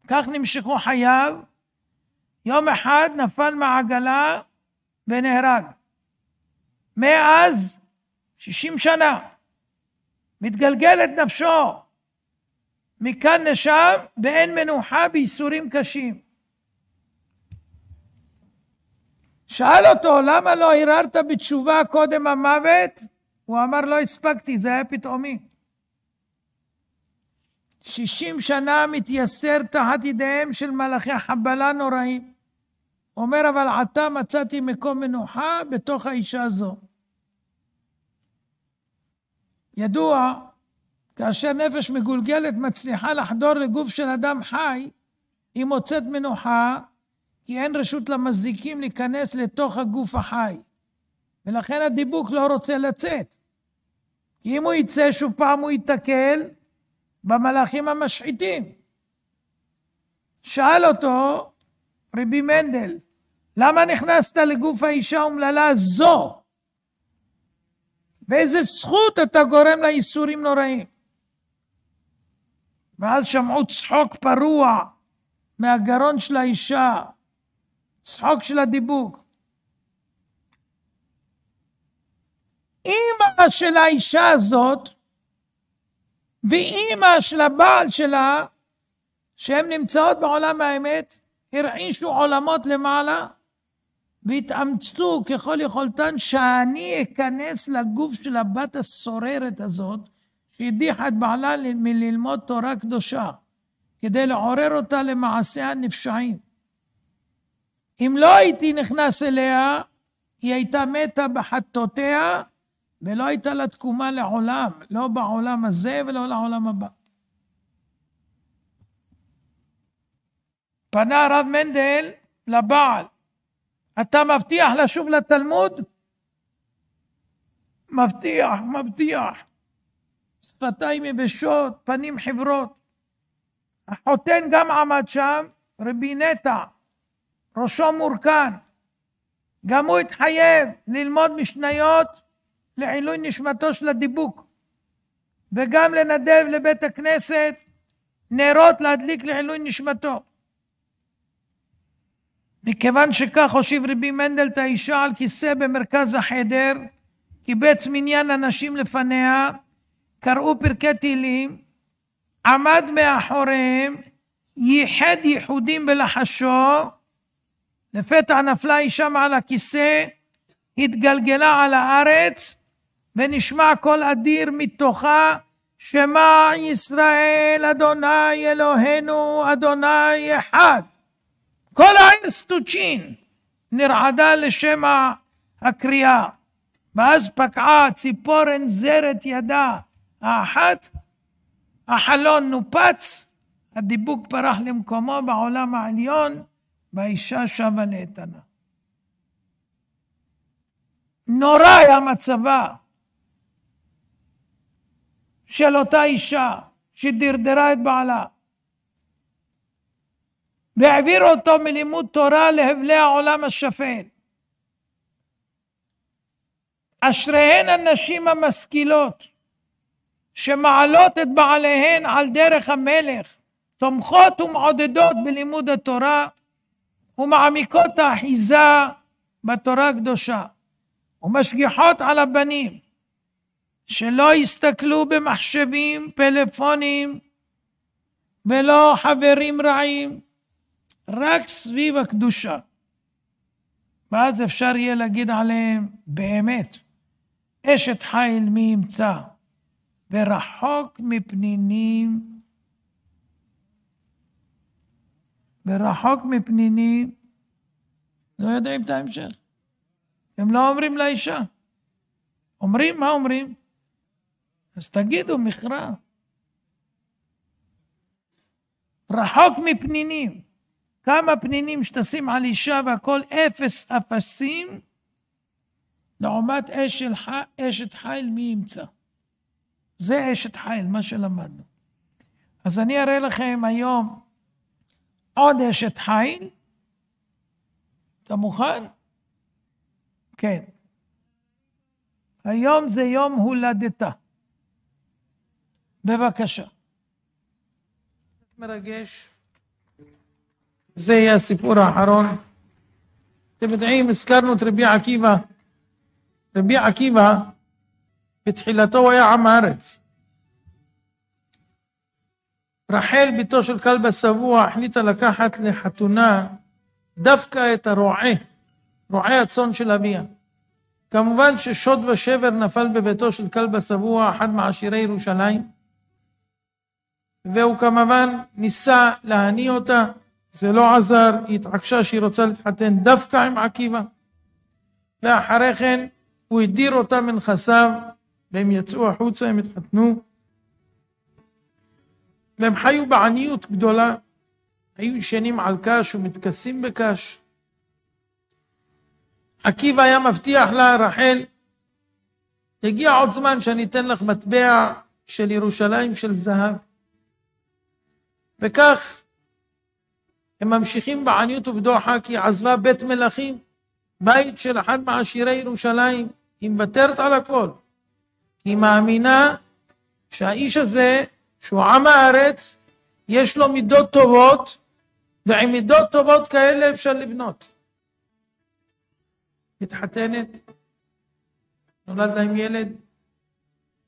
כך נמשכו חייו, יום אחד נפל מעגלה ונהרג. מאז 60 שנה, מתגלגלת נפשו, מכאן לשם, ואין מנוחה בייסורים קשים. שאל אותו, למה לא הרהרת בתשובה קודם המוות? הוא אמר, לא הספקתי, זה היה פתאומי. 60 שנה מתייסר תחת ידיהם של מלאכי חבלה נוראים. אומר, אבל עתה מצאתי מקום מנוחה בתוך האישה הזו. ידוע, כאשר נפש מגולגלת מצליחה לחדור לגוף של אדם חי, היא מוצאת מנוחה, כי אין רשות למזיקים להיכנס לתוך הגוף החי. ולכן הדיבוק לא רוצה לצאת. כי אם הוא יצא שוב פעם הוא יתקל במלאכים המשחיתים. שאל אותו רבי מנדל, למה נכנסת לגוף האישה אומללה זו? באיזה זכות אתה גורם לאיסורים נוראים? ואז שמעו צחוק פרוע מהגרון של האישה, צחוק של הדיבוק. אמא של האישה הזאת ואמא של הבעל שלה, שהן נמצאות בעולם האמת, הרעישו עולמות למעלה והתאמצו ככל יכולתן שאני אכנס לגוף של הבת הסוררת הזאת, שהדיחה את בעלה מללמוד תורה קדושה, כדי לעורר אותה למעשיה הנפשעים. אם לא הייתי נכנס אליה, היא הייתה מתה בחטאותיה, ולא הייתה לה תקומה לעולם, לא בעולם הזה ולא לעולם הבא. פנה הרב מנדל לבעל, אתה מבטיח לשוב לתלמוד? מבטיח. שפתיים יבשות, פנים חברות. החותן גם עמד שם, רבי נטע, ראשו מורכן. גם הוא התחייב ללמוד משניות לעילוי נשמתו של הדיבוק, וגם לנדב לבית הכנסת נרות להדליק לעילוי נשמתו. מכיוון שכך הושיב רבי מנדל את האישה על כיסא במרכז החדר, קיבץ מניין אנשים לפניה, קראו פרקי תהילים, עמד מאחוריהם, ייחד ייחודים בלחשו, לפתע נפלה אישה מעל הכיסא, התגלגלה על הארץ, ונשמע קול אדיר מתוכה, שמע ישראל, אדוני אלוהינו, אדוני אחד. כל העיר סטוצ'ין נרעדה לשם הקריאה, ואז פקעה ציפורן זרת ידה האחת, החלון נופץ, הדיבוק פרח למקומו בעולם העליון, והאישה שבה לאיתנה. נורא היה מצבה של אותה אישה שדרדרה את בעלה, והעביר אותו מלימוד תורה להבלי העולם השפל. אשריהן הנשים המשכילות שמעלות את בעליהן על דרך המלך, תומכות ומעודדות בלימוד התורה ומעמיקות האחיזה בתורה הקדושה, ומשגיחות על הבנים שלא יסתכלו במחשבים, פלאפונים ולא חברים רעים, רק סביב הקדושה. ואז אפשר יהיה להגיד עליהם באמת, אשת חיל מי ימצא, ורחוק מפנינים, ורחוק מפנינים, לא יודעים את ההמשך. הם לא אומרים לאישה. אומרים, מה אומרים? אז תגידו מכרע. רחוק מפנינים. כמה פנינים שתשים על אישה והכל אפס אפסים, לעומת אשת חיל מי ימצא. זה אשת חיל, מה שלמדנו. אז אני אראה לכם היום עוד אשת חיל. אתה מוכן? כן. היום זה יום הולדתה. בבקשה. מרגש. זה יהיה הסיפור האחרון. אתם יודעים, הזכרנו את רבי עקיבא. רבי עקיבא, בתחילתו הוא היה עם הארץ. רחל, ביתו של כלבא שבוע, החליטה לקחת לחתונה דווקא את רועי הצאן של אביה. כמובן ששוד ושבר נפל בביתו של כלבא שבוע, אחד מעשירי ירושלים, והוא כמובן ניסה להניא אותה, זה לא עזר, היא התעקשה שהיא רוצה להתחתן דווקא עם עקיבא, ואחרי כן הוא הדיר אותה מנכסיו, והם יצאו החוצה, הם התחתנו, והם חיו בעניות גדולה, היו ישנים על קש ומתכסים בקש. עקיבא היה מבטיח לה, רחל, הגיע עוד זמן שאני אתן לך מטבע של ירושלים של זהב. וכך הם ממשיכים בעניות ובדוחה, כי עזבה בית מלכים, בית של אחד מעשירי ירושלים, היא מוותרת על הכל. כי היא מאמינה שהאיש הזה, שהוא עם הארץ, יש לו מידות טובות, ועם מידות טובות כאלה אפשר לבנות. מתחתנת, נולד להם ילד,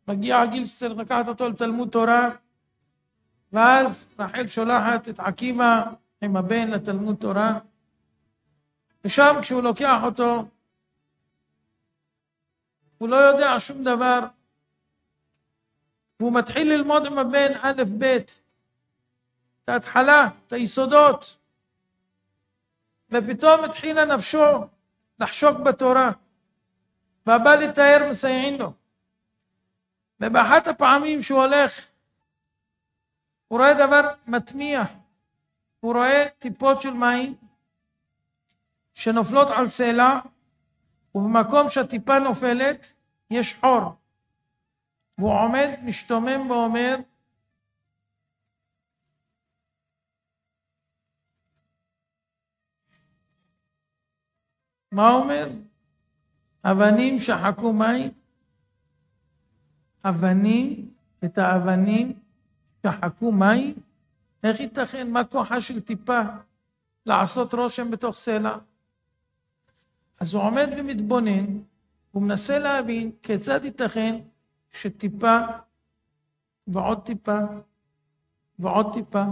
מגיע הגיל שצריך לקחת אותו לתלמוד תורה, ואז רחל שולחת את עקיבא עם הבן לתלמוד תורה, ושם כשהוא לוקח אותו, הוא לא יודע שום דבר, והוא מתחיל ללמוד עם הבן א' ב', את ההתחלה, את היסודות, ופתאום התחילה נפשו לחשוק בתורה, והבא לתאר מסייעין לו. ובאחת הפעמים שהוא הולך, הוא רואה דבר מתמיע, הוא רואה טיפות של מים שנופלות על סלע, ובמקום שהטיפה נופלת יש חור. והוא עומד משתומם ואומר, מה אומר? אבנים שחקו מים, את האבנים שחקו מים, איך ייתכן? מה כוחה של טיפה לעשות רושם בתוך סלע? אז הוא עומד ומתבונן, הוא מנסה להבין כיצד ייתכן שטיפה ועוד טיפה ועוד טיפה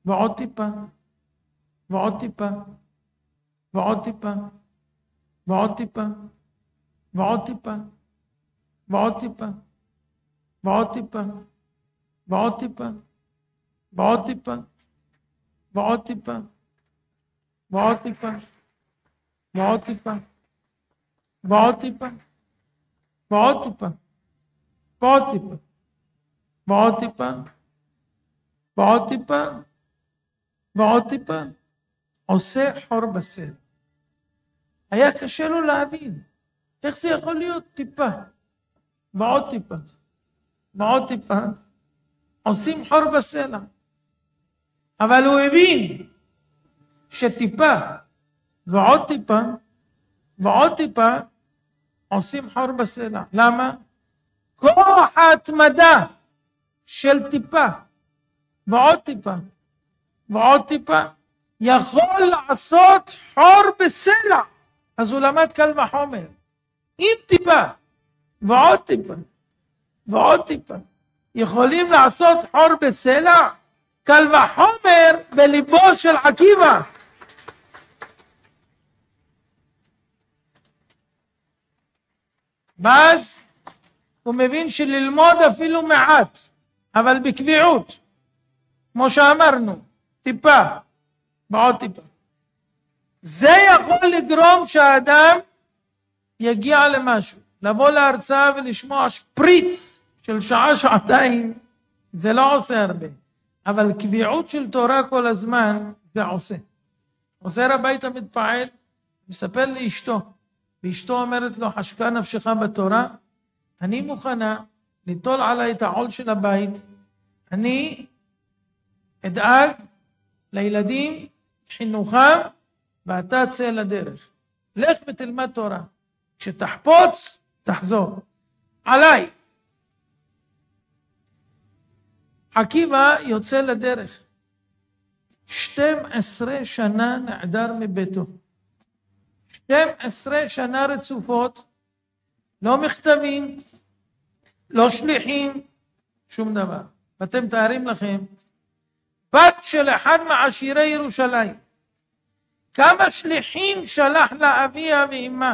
ועוד טיפה ועוד טיפה ועוד טיפה ועוד טיפה ועוד טיפה ועוד טיפה ועוד טיפה, ועוד טיפה, ועוד טיפה, ועוד טיפה, ועוד טיפה, ועוד טיפה, ועוד טיפה, ועוד טיפה, ועוד טיפה, ועוד טיפה, ועוד טיפה, ועוד טיפה, עושה חור בסלע. היה קשה לו להבין, איך זה יכול להיות טיפה, ועוד טיפה, ועוד טיפה, עושים חור בסלע. אבל הוא הבין שטיפה ועוד טיפה ועוד טיפה עושים חור בסלע. למה? כוח ההתמדה של טיפה ועוד טיפה ועוד טיפה יכול לעשות חור בסלע. אז הוא למד קל וחומר. אם טיפה ועוד טיפה ועוד טיפה יכולים לעשות חור בסלע, קל וחומר בליבו של עקיבא. ואז הוא מבין שללמוד אפילו מעט, אבל בקביעות, כמו שאמרנו, טיפה ועוד טיפה. זה יכול לגרום שהאדם יגיע למשהו. לבוא להרצאה ולשמוע שפריץ של שעה, שעתיים, זה לא עושה הרבה. אבל קביעות של תורה כל הזמן, זה עושה. חוזר הביתה מתפעל, מספר לאשתו, ואשתו אומרת לו, חשקה נפשך בתורה, אני מוכנה ליטול עליי את העול של הבית, אני אדאג לילדים, חינוכם, ואתה צא לדרך. לך ותלמד תורה. כשתחפוץ, תחזור. עליי. עקיבא יוצא לדרך. 12 שנה נעדר מביתו. 12 שנה רצופות, לא מכתבים, לא שליחים, שום דבר. ואתם תארים לכם, בת של אחד מעשירי ירושלים, כמה שליחים שלח לאביה ואימה,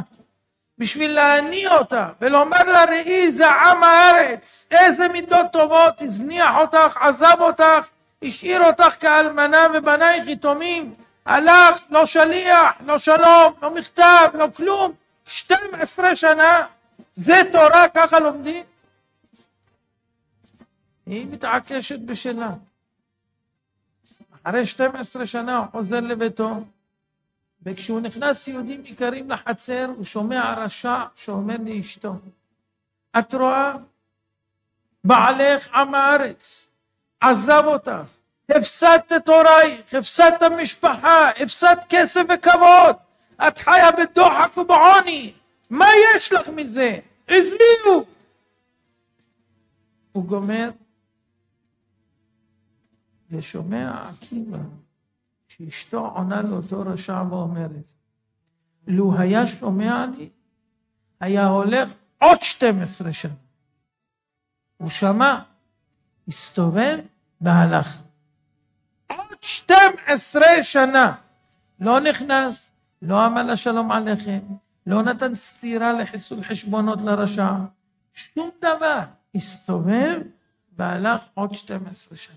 בשביל להניע אותה, ולומר לה, ראי, זה עם הארץ, איזה מידות טובות, הזניח אותך, עזב אותך, השאיר אותך כאלמנה ובנייך יתומים, הלך, לא שליח, לא שלום, לא מכתב, לא כלום, 12 שנה, זה תורה, ככה לומדים? היא מתעקשת בשלה. אחרי 12 שנה הוא חוזר לביתו, וכשהוא נכנס יהודים יקרים לחצר, הוא שומע רשע שאומר לאשתו, את רואה? בעלך עם הארץ, עזב אותך, הפסדת תורייך, הפסדת משפחה, הפסדת כסף וכבוד, את חיה בדוחק ובעוני, מה יש לך מזה? עזביו. הוא גומר, ושומע עקיבא, שאשתו עונה לאותו רשע ואומרת, לו היה שומע לי, היה הולך עוד 12 שנה. הוא שמע, הסתובב והלך. עוד 12 שנה. לא נכנס, לא אמר לה שלום עליכם, לא נתן סתירה לחיסול חשבונות לרשע, שום דבר. הסתובב והלך עוד 12 שנה.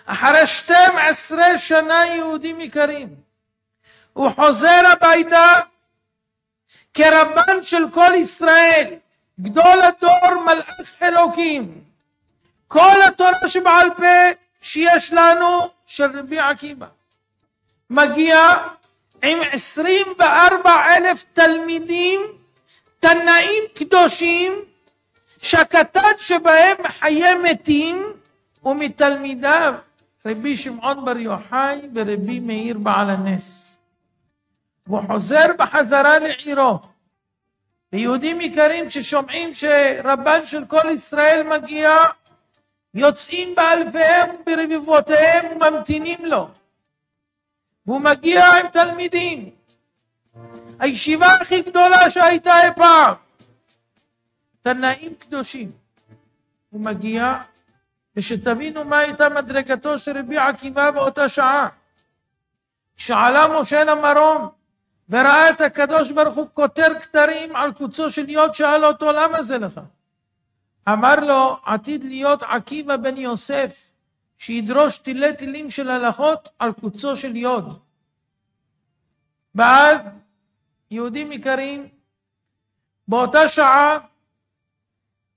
אחרי 12 שנה יהודים יקרים, הוא חוזר הביתה כרבן של כל ישראל, גדול הדור מלאך אלוקים. כל התורה שבעל פה שיש לנו של רבי עקיבא, מגיע עם 24,000 תלמידים, תנאים קדושים, שהקטן שבהם חיי מתים, ומתלמידיו רבי שמעון בר יוחאי ורבי מאיר בעל הנס. הוא חוזר בחזרה לעירו. ויהודים יקרים ששומעים שרבן של כל ישראל מגיע, יוצאים באלפיהם וברבבותיהם וממתינים לו. והוא מגיע עם תלמידים. הישיבה הכי גדולה שהייתה אי פעם. תנאים קדושים. הוא מגיע, ושתבינו מה הייתה מדרגתו של רבי עקיבא באותה שעה. כשעלה משה למרום, וראה את הקדוש ברוך הוא כותר כתרים על קוצו של יוד, שאל אותו, למה זה לך? אמר לו, עתיד להיות עקיבא בן יוסף, שידרוש תילי תילים של הלכות על קוצו של יוד. ואז, יהודים יקרים, באותה שעה,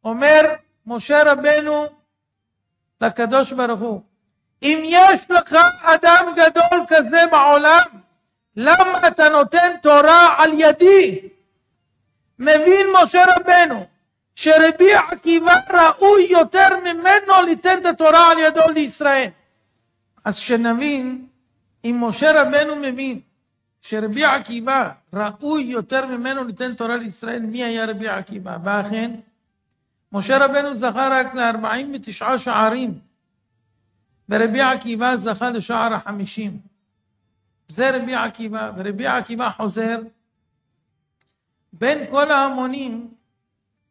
אומר משה רבנו לקדוש ברוך הוא, אם יש לך אדם גדול כזה בעולם, למה אתה נותן תורה על ידי? מבין משה רבנו שרבי עקיבא ראוי יותר ממנו ליתן את התורה על ידו לישראל. אז שנבין, אם משה רבנו מבין שרבי עקיבא ראוי יותר ממנו ליתן תורה לישראל, מי היה רבי עקיבא? ואכן, משה רבנו זכה רק ל-49 שערים, ורבי עקיבא זכה לשער ה-50. זה רבי עקיבא, ורבי עקיבא חוזר, בין כל ההמונים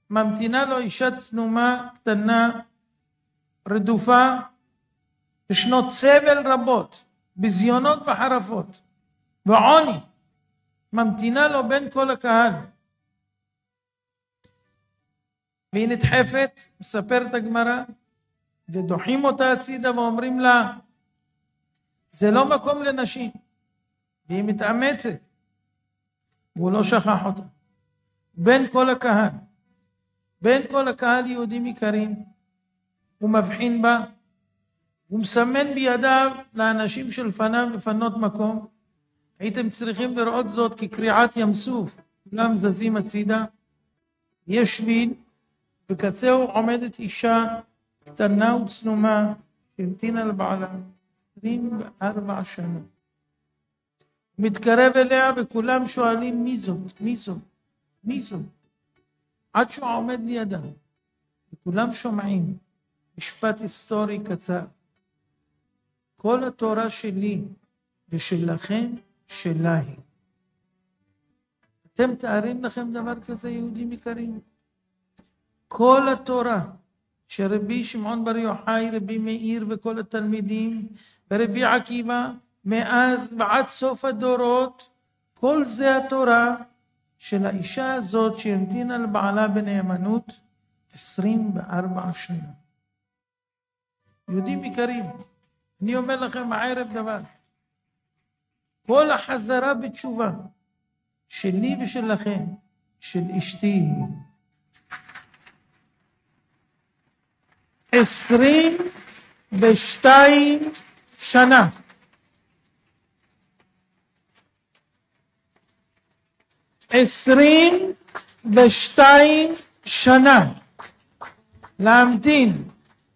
ממתינה לו אישה צנומה, קטנה, רדופה, בשנות סבל רבות, בזיונות וחרפות, ועוני, ממתינה לו בין כל הקהל. והיא נדחפת, מספרת הגמרא, ודוחים אותה הצידה ואומרים לה, זה לא מקום לנשים. והיא מתאמצת, והוא לא שכח אותה. בין כל הקהל, בין כל הקהל יהודים יקרים, הוא מבחין בה, הוא מסמן בידיו לאנשים שלפניו לפנות מקום. הייתם צריכים לראות זאת כקריעת ים סוף, כולם זזים הצידה, יש שביל, בקצהו עומדת אישה קטנה וצנומה, שהמתינה לבעלה 24 שנה. מתקרב אליה וכולם שואלים מי זאת, מי זאת, מי זאת. עד שהוא עומד לידה, וכולם שומעים משפט היסטורי קצר. כל התורה שלי ושלכם שלה היא. אתם תארים לכם דבר כזה, יהודים יקרים? כל התורה שרבי שמעון בר יוחאי, רבי מאיר וכל התלמידים, ורבי עקיבא, מאז ועד סוף הדורות, כל זה התורה של האישה הזאת שהמתינה לבעלה בנאמנות 24 שנה. יהודים יקרים, אני אומר לכם הערב דבר, כל החזרה בתשובה שלי ושלכם, של אשתי, 22 שנה. 22 שנה להמתין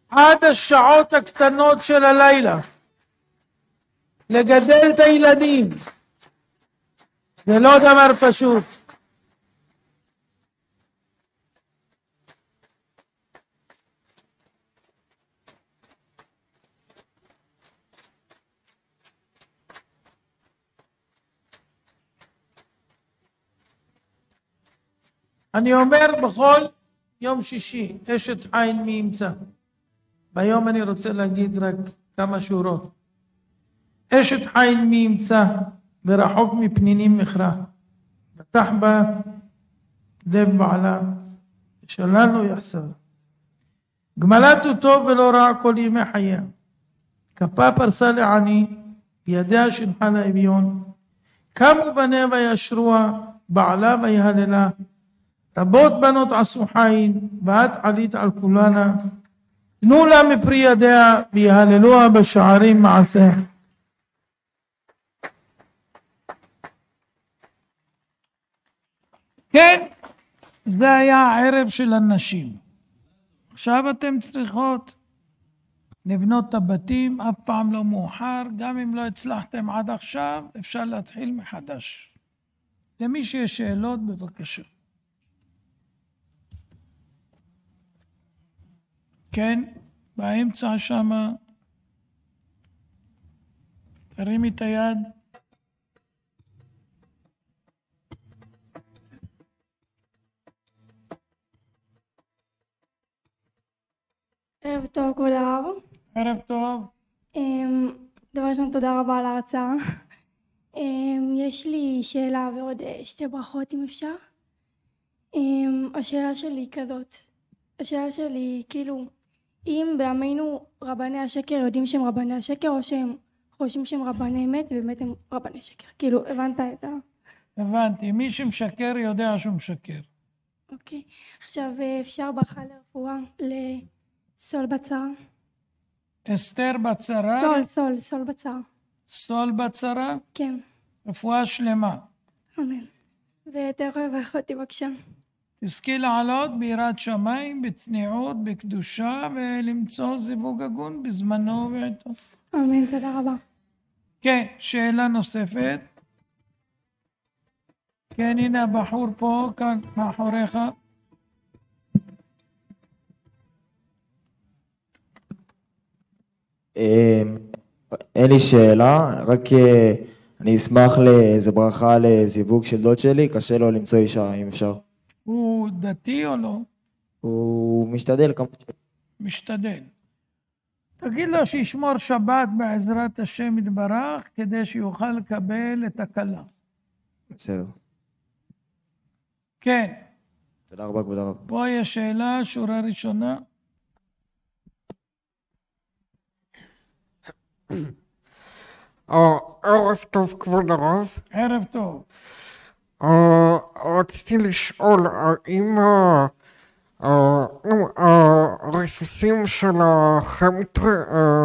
עד השעות הקטנות של הלילה, לגדל את הילדים, זה לא דבר פשוט. אני אומר בכל יום שישי, אשת חיל מי ימצא. ביום אני רוצה להגיד רק כמה שורות. אשת חיל מי ימצא, ורחוק מפנינים מכרה. בטח בה לב בעלה, שלל לא יחסר. גמלת הוא טוב ולא רע כל ימי חייה. כפה פרסה לעני, בידיה שנחה לאביון. קמו בניה וישרוה, בעלה ויהללה. רבות בנות עשו חיל, ואת עלית על כולנה. תנו לה מפרי ידיה, ויהללוה בשערים מעשיה. כן, זה היה הערב של הנשים. עכשיו אתם צריכות לבנות את הבתים, אף פעם לא מאוחר, גם אם לא הצלחתם עד עכשיו, אפשר להתחיל מחדש. למי שיש שאלות, בבקשה. כן, באמצע שמה, תרימי את היד. ערב טוב, כבוד הרב. ערב טוב. דבר ראשון, תודה רבה על ההרצאה. יש לי שאלה ועוד שתי ברכות אם אפשר. השאלה שלי היא כזאת. השאלה שלי היא כאילו, אם בימינו רבני השקר יודעים שהם רבני השקר, או שהם חושבים שהם רבני אמת ובאמת הם רבני שקר? כאילו, הבנת את ה... הבנתי, מי שמשקר יודע שהוא משקר. אוקיי. עכשיו אפשר ברכה לרפואה לסול בצרה? אסתר בצרה, סול בצרה. סול בצרה, כן. רפואה שלמה. אמן. ואתה יכול לברך אותי בבקשה. תזכי לעלות ביראת שמיים, בצניעות, בקדושה, ולמצוא זיווג הגון בזמנו ובעתו. אמן, תודה רבה. כן, שאלה נוספת. כן, הנה הבחור פה, כאן מאחוריך. אין לי שאלה, רק אני אשמח לאיזה ברכה לזיווג של דוד שלי, קשה לו למצוא אישה, אם אפשר. הוא דתי או לא? הוא משתדל כמה ש... משתדל. תגיד לו שישמור שבת בעזרת השם יתברך, כדי שיוכל לקבל את הכלה. בסדר. כן. תודה רבה, כבוד הרב. פה יש שאלה, שורה ראשונה. ערב טוב, כבוד הרב. ערב טוב. רציתי לשאול, האם הריסוסים של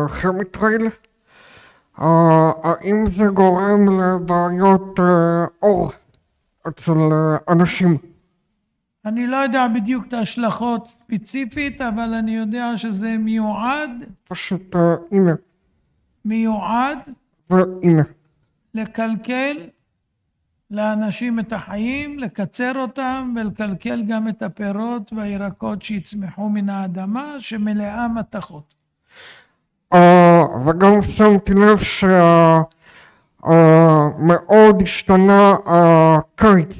הכימטרייל, האם זה גורם לבעיות עור אצל אנשים? אני לא יודע בדיוק את ההשלכות ספציפית, אבל אני יודע שזה מיועד, פשוט הנה מיועד והנה. לקלקל לאנשים את החיים, לקצר אותם ולקלקל גם את הפירות והירקות שיצמחו מן האדמה שמלאה מתכות. וגם שמתי לב שמאוד השתנה הקיץ,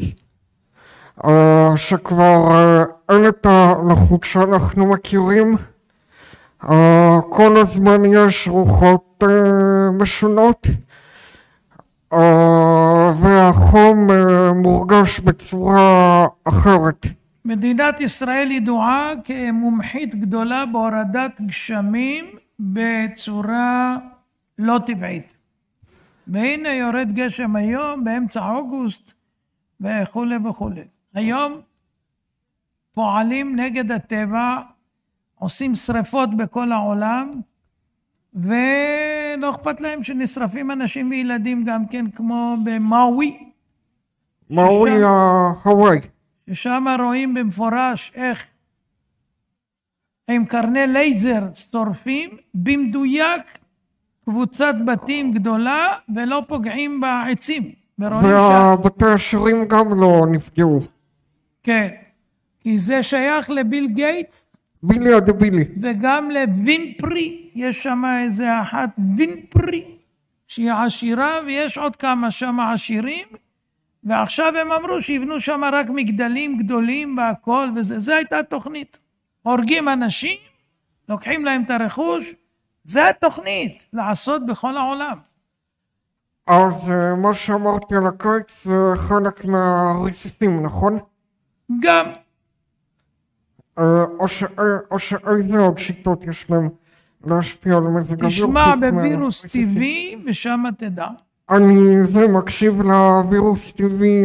שכבר אין את הלחות שאנחנו מכירים, כל הזמן יש רוחות משונות, והחום מורגש בצורה אחרת. מדינת ישראל ידועה כמומחית גדולה בהורדת גשמים בצורה לא טבעית. והנה יורד גשם היום באמצע אוגוסט וכו' וכו'. היום פועלים נגד הטבע, עושים שריפות בכל העולם, ולא אכפת להם שנשרפים אנשים וילדים גם כן, כמו במאווי. מאווי הוואי. ששם רואים במפורש איך עם קרני לייזר שורפים במדויק קבוצת בתים גדולה ולא פוגעים בעצים. והבתי השירים גם לא נפגעו. כן, כי זה שייך לביל גייטס. בילי עד בילי. וגם לווינפרי, יש שם איזה אחת ווינפרי שהיא עשירה, ויש עוד כמה שם עשירים, ועכשיו הם אמרו שיבנו שם רק מגדלים גדולים והכל, וזה הייתה התוכנית. הורגים אנשים, לוקחים להם את הרכוש, זה התוכנית, לעשות בכל העולם. אז מה שאמרתי על הקיץ זה חלק מהריסוסים, נכון? גם. או שאיזה עוד שיטות יש להם להשפיע על מזג אוויר? תשמע בווירוס טבעי ושם תדע. אני מקשיב לווירוס טבעי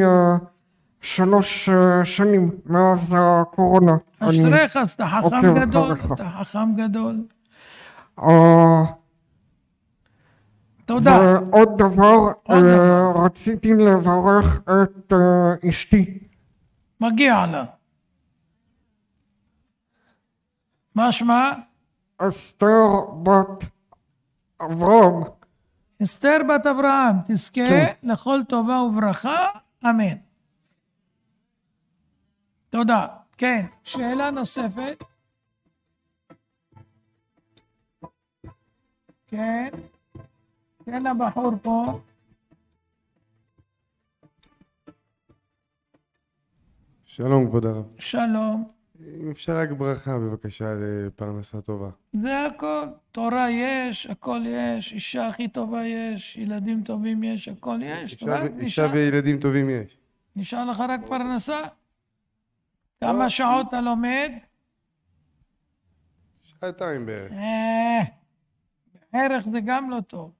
3 שנים מאז הקורונה. אשריך, אז אתה חכם גדול, אתה חכם גדול. תודה. ועוד דבר, רציתי לברך את אשתי. מגיע לה. מה שמה? אסתר בת אברהם. אסתר בת אברהם, תזכה לכל טובה וברכה, אמן. תודה. כן, שאלה נוספת. כן, כן הבחור פה. שלום כבוד הרב. שלום. אם אפשר רק ברכה בבקשה לפרנסה טובה. זה הכל. תורה יש, הכל יש, אישה הכי טובה יש, ילדים טובים יש, הכל יש. אישה וילדים טובים יש. נשאר לך רק פרנסה? כמה שעות אתה לומד? שעתיים בערך. בערך זה גם לא טוב.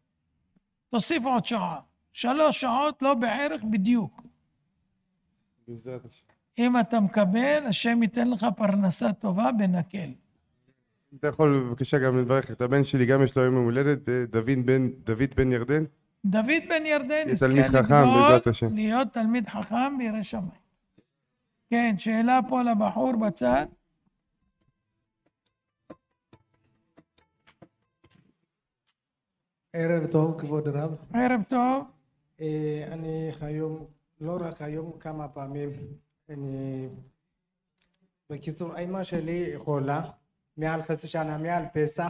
תוסיף עוד שעה. 3 שעות לא בערך בדיוק. בעזרת השם. אם אתה מקבל, השם ייתן לך פרנסה טובה בנקל. אתה יכול בבקשה גם לברך את הבן שלי, גם יש לו יום הולדת, דוד בן ירדן. דוד בן ירדן, יהיה תלמיד חכם בעזרת השם. להיות תלמיד חכם וירא שמיים. כן, שאלה פה לבחור בצד. ערב טוב, כבוד הרב. ערב טוב. אני היום, לא רק היום, כמה פעמים, בקיצור, האמא שלי חולה, מעל חצי שנה, מעל פסח,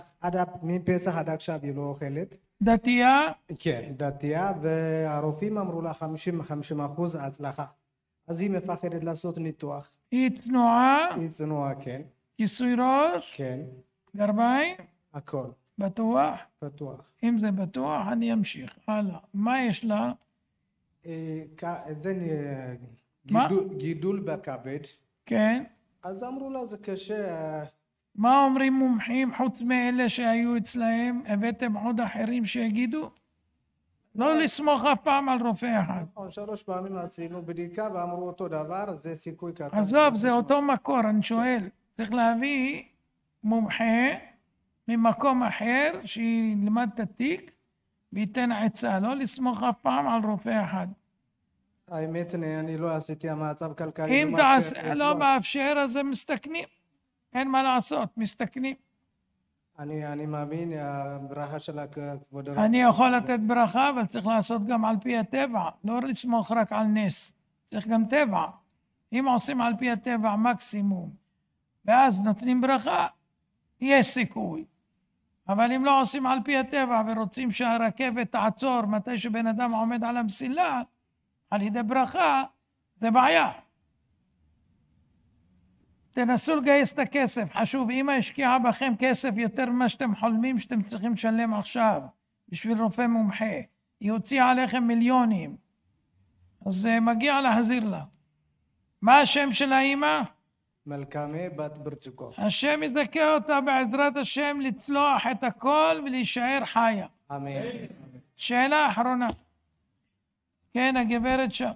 מפסח עד עכשיו היא לא אוכלת. דתייה? כן, דתייה, והרופאים אמרו לה 50% הצלחה. אז היא מפחדת לעשות ניתוח. היא צנועה? היא צנועה, כן. כיסוי ראש? כן. גרביים? הכל. בטוח? בטוח. אם זה בטוח, אני אמשיך. הלאה. מה יש לה? זה מה? גידול בכבד. כן. אז אמרו לה זה קשה. מה אומרים מומחים חוץ מאלה שהיו אצלהם? הבאתם עוד אחרים שיגידו? לא לסמוך אף פעם על רופא אחד. 3 פעמים עשינו בדיקה ואמרו אותו דבר, זה סיכוי קטן. עזוב, זה אותו מקור, אני שואל. צריך להביא מומחה ממקום אחר שילמד את התיק וייתן עצה, לא לסמוך אף פעם על רופא אחד. האמת, אני לא עשיתי המצב כלכלי. אם תעשה לא מאפשר, אז הם מסתכנים. אין מה לעשות, מסתכנים. אני מאמין, הברכה של כבוד הרב. אני יכול לתת ברכה, אבל צריך לעשות גם על פי הטבע. לא לסמוך רק על נס. צריך גם טבע. אם עושים על פי הטבע מקסימום, ואז נותנים ברכה, יש סיכוי. אבל אם לא עושים על פי הטבע ורוצים שהרכבת תעצור מתי שבן אדם עומד על המסילה, על ידי ברכה, זה בעיה. תנסו לגייס את הכסף. חשוב, אמא השקיעה בכם כסף יותר ממה שאתם חולמים שאתם צריכים לשלם עכשיו, בשביל רופא מומחה. היא הוציאה עליכם מיליונים. אז מגיע להזיר לה. מה השם של האמא? מלכמה בת ברצ'קו. השם יזכה אותה בעזרת השם לצלוח את הכל ולהישאר חיה. אמן. שאלה אחרונה. כן, הגברת שם.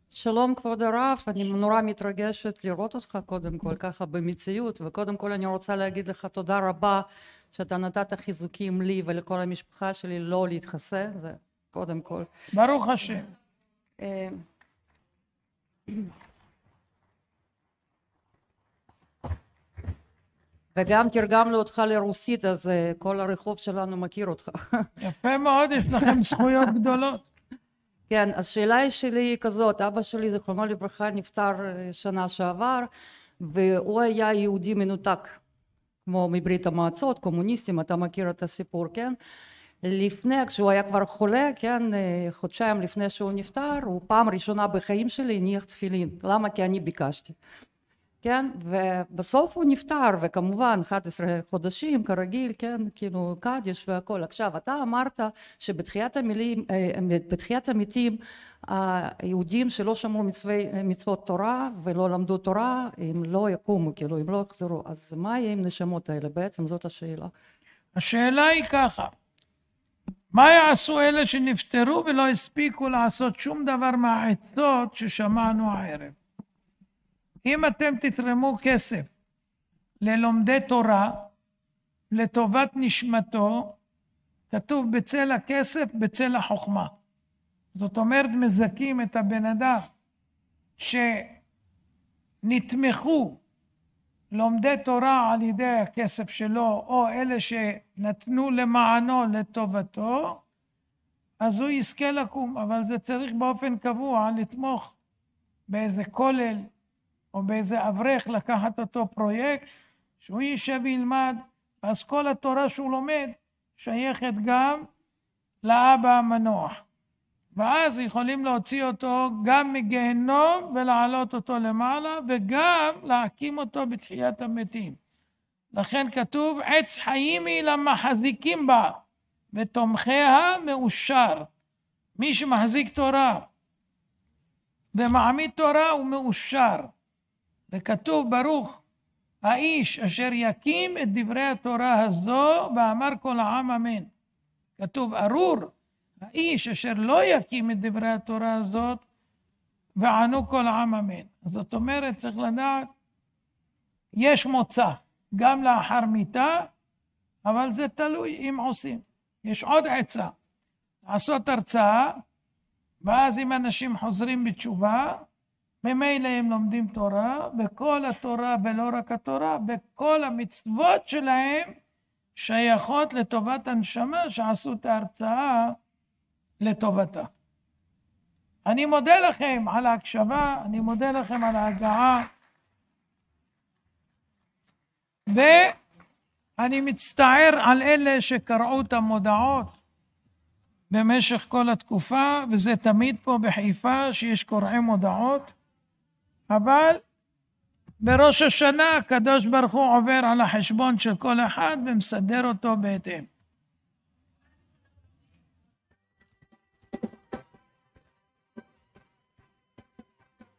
שלום כבוד הרב, אני נורא מתרגשת לראות אותך קודם כל ככה במציאות, וקודם כל אני רוצה להגיד לך תודה רבה שאתה נתת חיזוקים לי ולכל המשפחה שלי לא להתחסן, זה קודם כל. ברוך השם. וגם תרגמנו אותך לרוסית, אז כל הרחוב שלנו מכיר אותך. יפה מאוד, יש לכם זכויות גדולות. כן, אז שאלה שלי היא כזאת, אבא שלי זיכרונו לברכה נפטר שנה שעבר, והוא היה יהודי מנותק, כמו מברית המועצות, קומוניסטים, אתה מכיר את הסיפור, כן? לפני, כשהוא היה כבר חולה, כן, חודשיים לפני שהוא נפטר, הוא פעם ראשונה בחיים שלי הניח תפילין. למה? כי אני ביקשתי. כן, ובסוף הוא נפטר, וכמובן 11 חודשים כרגיל, כן, כאילו קדיש והכל. עכשיו, אתה אמרת שבתחיית המתים, היהודים שלא שמרו מצוות תורה ולא למדו תורה, הם לא יקומו, כאילו, הם לא יחזרו. אז מה יהיה עם נשמות האלה? בעצם זאת השאלה. השאלה היא ככה, מה יעשו אלה שנפטרו ולא הספיקו לעשות שום דבר מהעצות ששמענו הערב? אם אתם תתרמו כסף ללומדי תורה, לטובת נשמתו, כתוב בצל הכסף, בצל החוכמה. זאת אומרת, מזכים את הבן אדם שנתמכו לומדי תורה על ידי הכסף שלו, או אלה שנתנו למענו לטובתו, אז הוא יזכה לקום. אבל זה צריך באופן קבוע לתמוך באיזה כולל, או באיזה אברך לקחת אותו פרויקט, שהוא יישב וילמד, אז כל התורה שהוא לומד שייכת גם לאבא המנוח. ואז יכולים להוציא אותו גם מגיהנום ולהעלות אותו למעלה, וגם להקים אותו בתחיית המתים. לכן כתוב, עץ חיים היא למחזיקים בה, ותומכיה מאושר. מי שמחזיק תורה, ומעמיד תורה הוא מאושר. וכתוב ברוך האיש אשר יקים את דברי התורה הזו ואמר כל העם אמן. כתוב ארור האיש אשר לא יקים את דברי התורה הזאת וענו כל העם אמן. זאת אומרת, צריך לדעת, יש מוצא גם לאחר מיתה, אבל זה תלוי אם עושים. יש עוד עצה, לעשות הרצאה, ואז אם אנשים חוזרים בתשובה, ממילא הם לומדים תורה, וכל התורה ולא רק התורה, וכל המצוות שלהם שייכות לטובת הנשמה שעשו את ההרצאה לטובתה. אני מודה לכם על ההקשבה, אני מודה לכם על ההגעה, ואני מצטער על אלה שקראו את המודעות במשך כל התקופה, וזה תמיד פה בחיפה שיש קוראי מודעות, אבל בראש השנה הקדוש ברוך הוא עובר על החשבון של כל אחד ומסדר אותו בהתאם.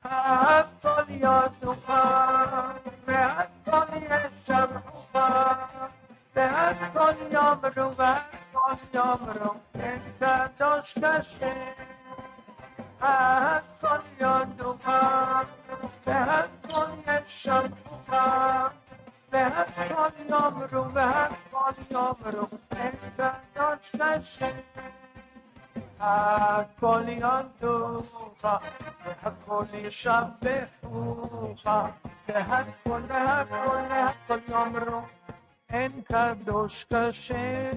הכל יודעך והכל ישבחך והכל יאמרו והכל יאמרו כן קדוש כשם. הכל יודעך והכל ישבחך והכל יאמרו והכל יאמרו כן קדוש כשם. הכל יודעך והכל ישבחוך והכל יאמרו אין קדוש כשם.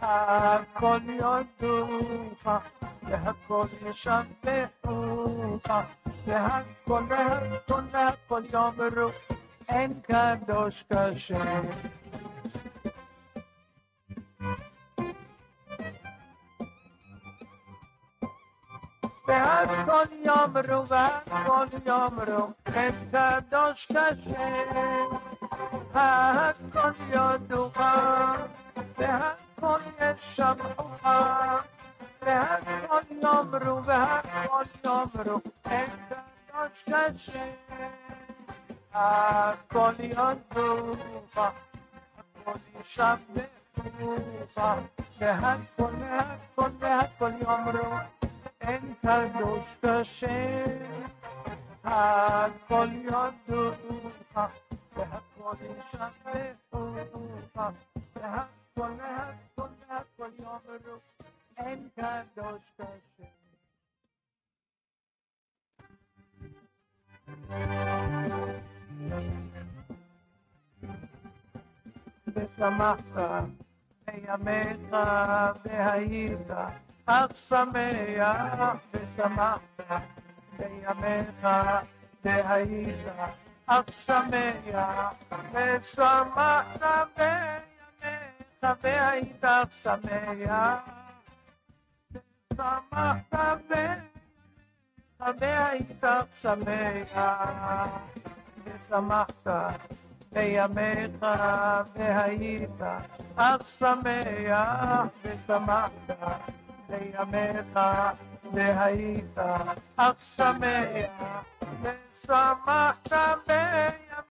הכל יודעך והכל ישבחוך והכל יאמרו אין קדוש כשם. והכל יאמרו והכל יאמרו כן קדוש כשם. הכל יודעך והכל ישבחוך והכל יאמרו והכל יאמרו כן קדוש כשם. הכל יודעך והכל ישבחוך והכל יאמרו אין קדוש כשם. הכל יודעך והכל ישבחוך והכל יאמרו אין קדוש כשם. ושמחת בימיך והיית אך שמח. ושמחת בימיך והיית אך שמח. ושמחת בימיך והיית אך שמח. ושמחת בימיך והיית אך שמח. ושמחת בימיך והיית אך שמח. ושמחת בימיך והיית אך שמח. ושמחת בימיך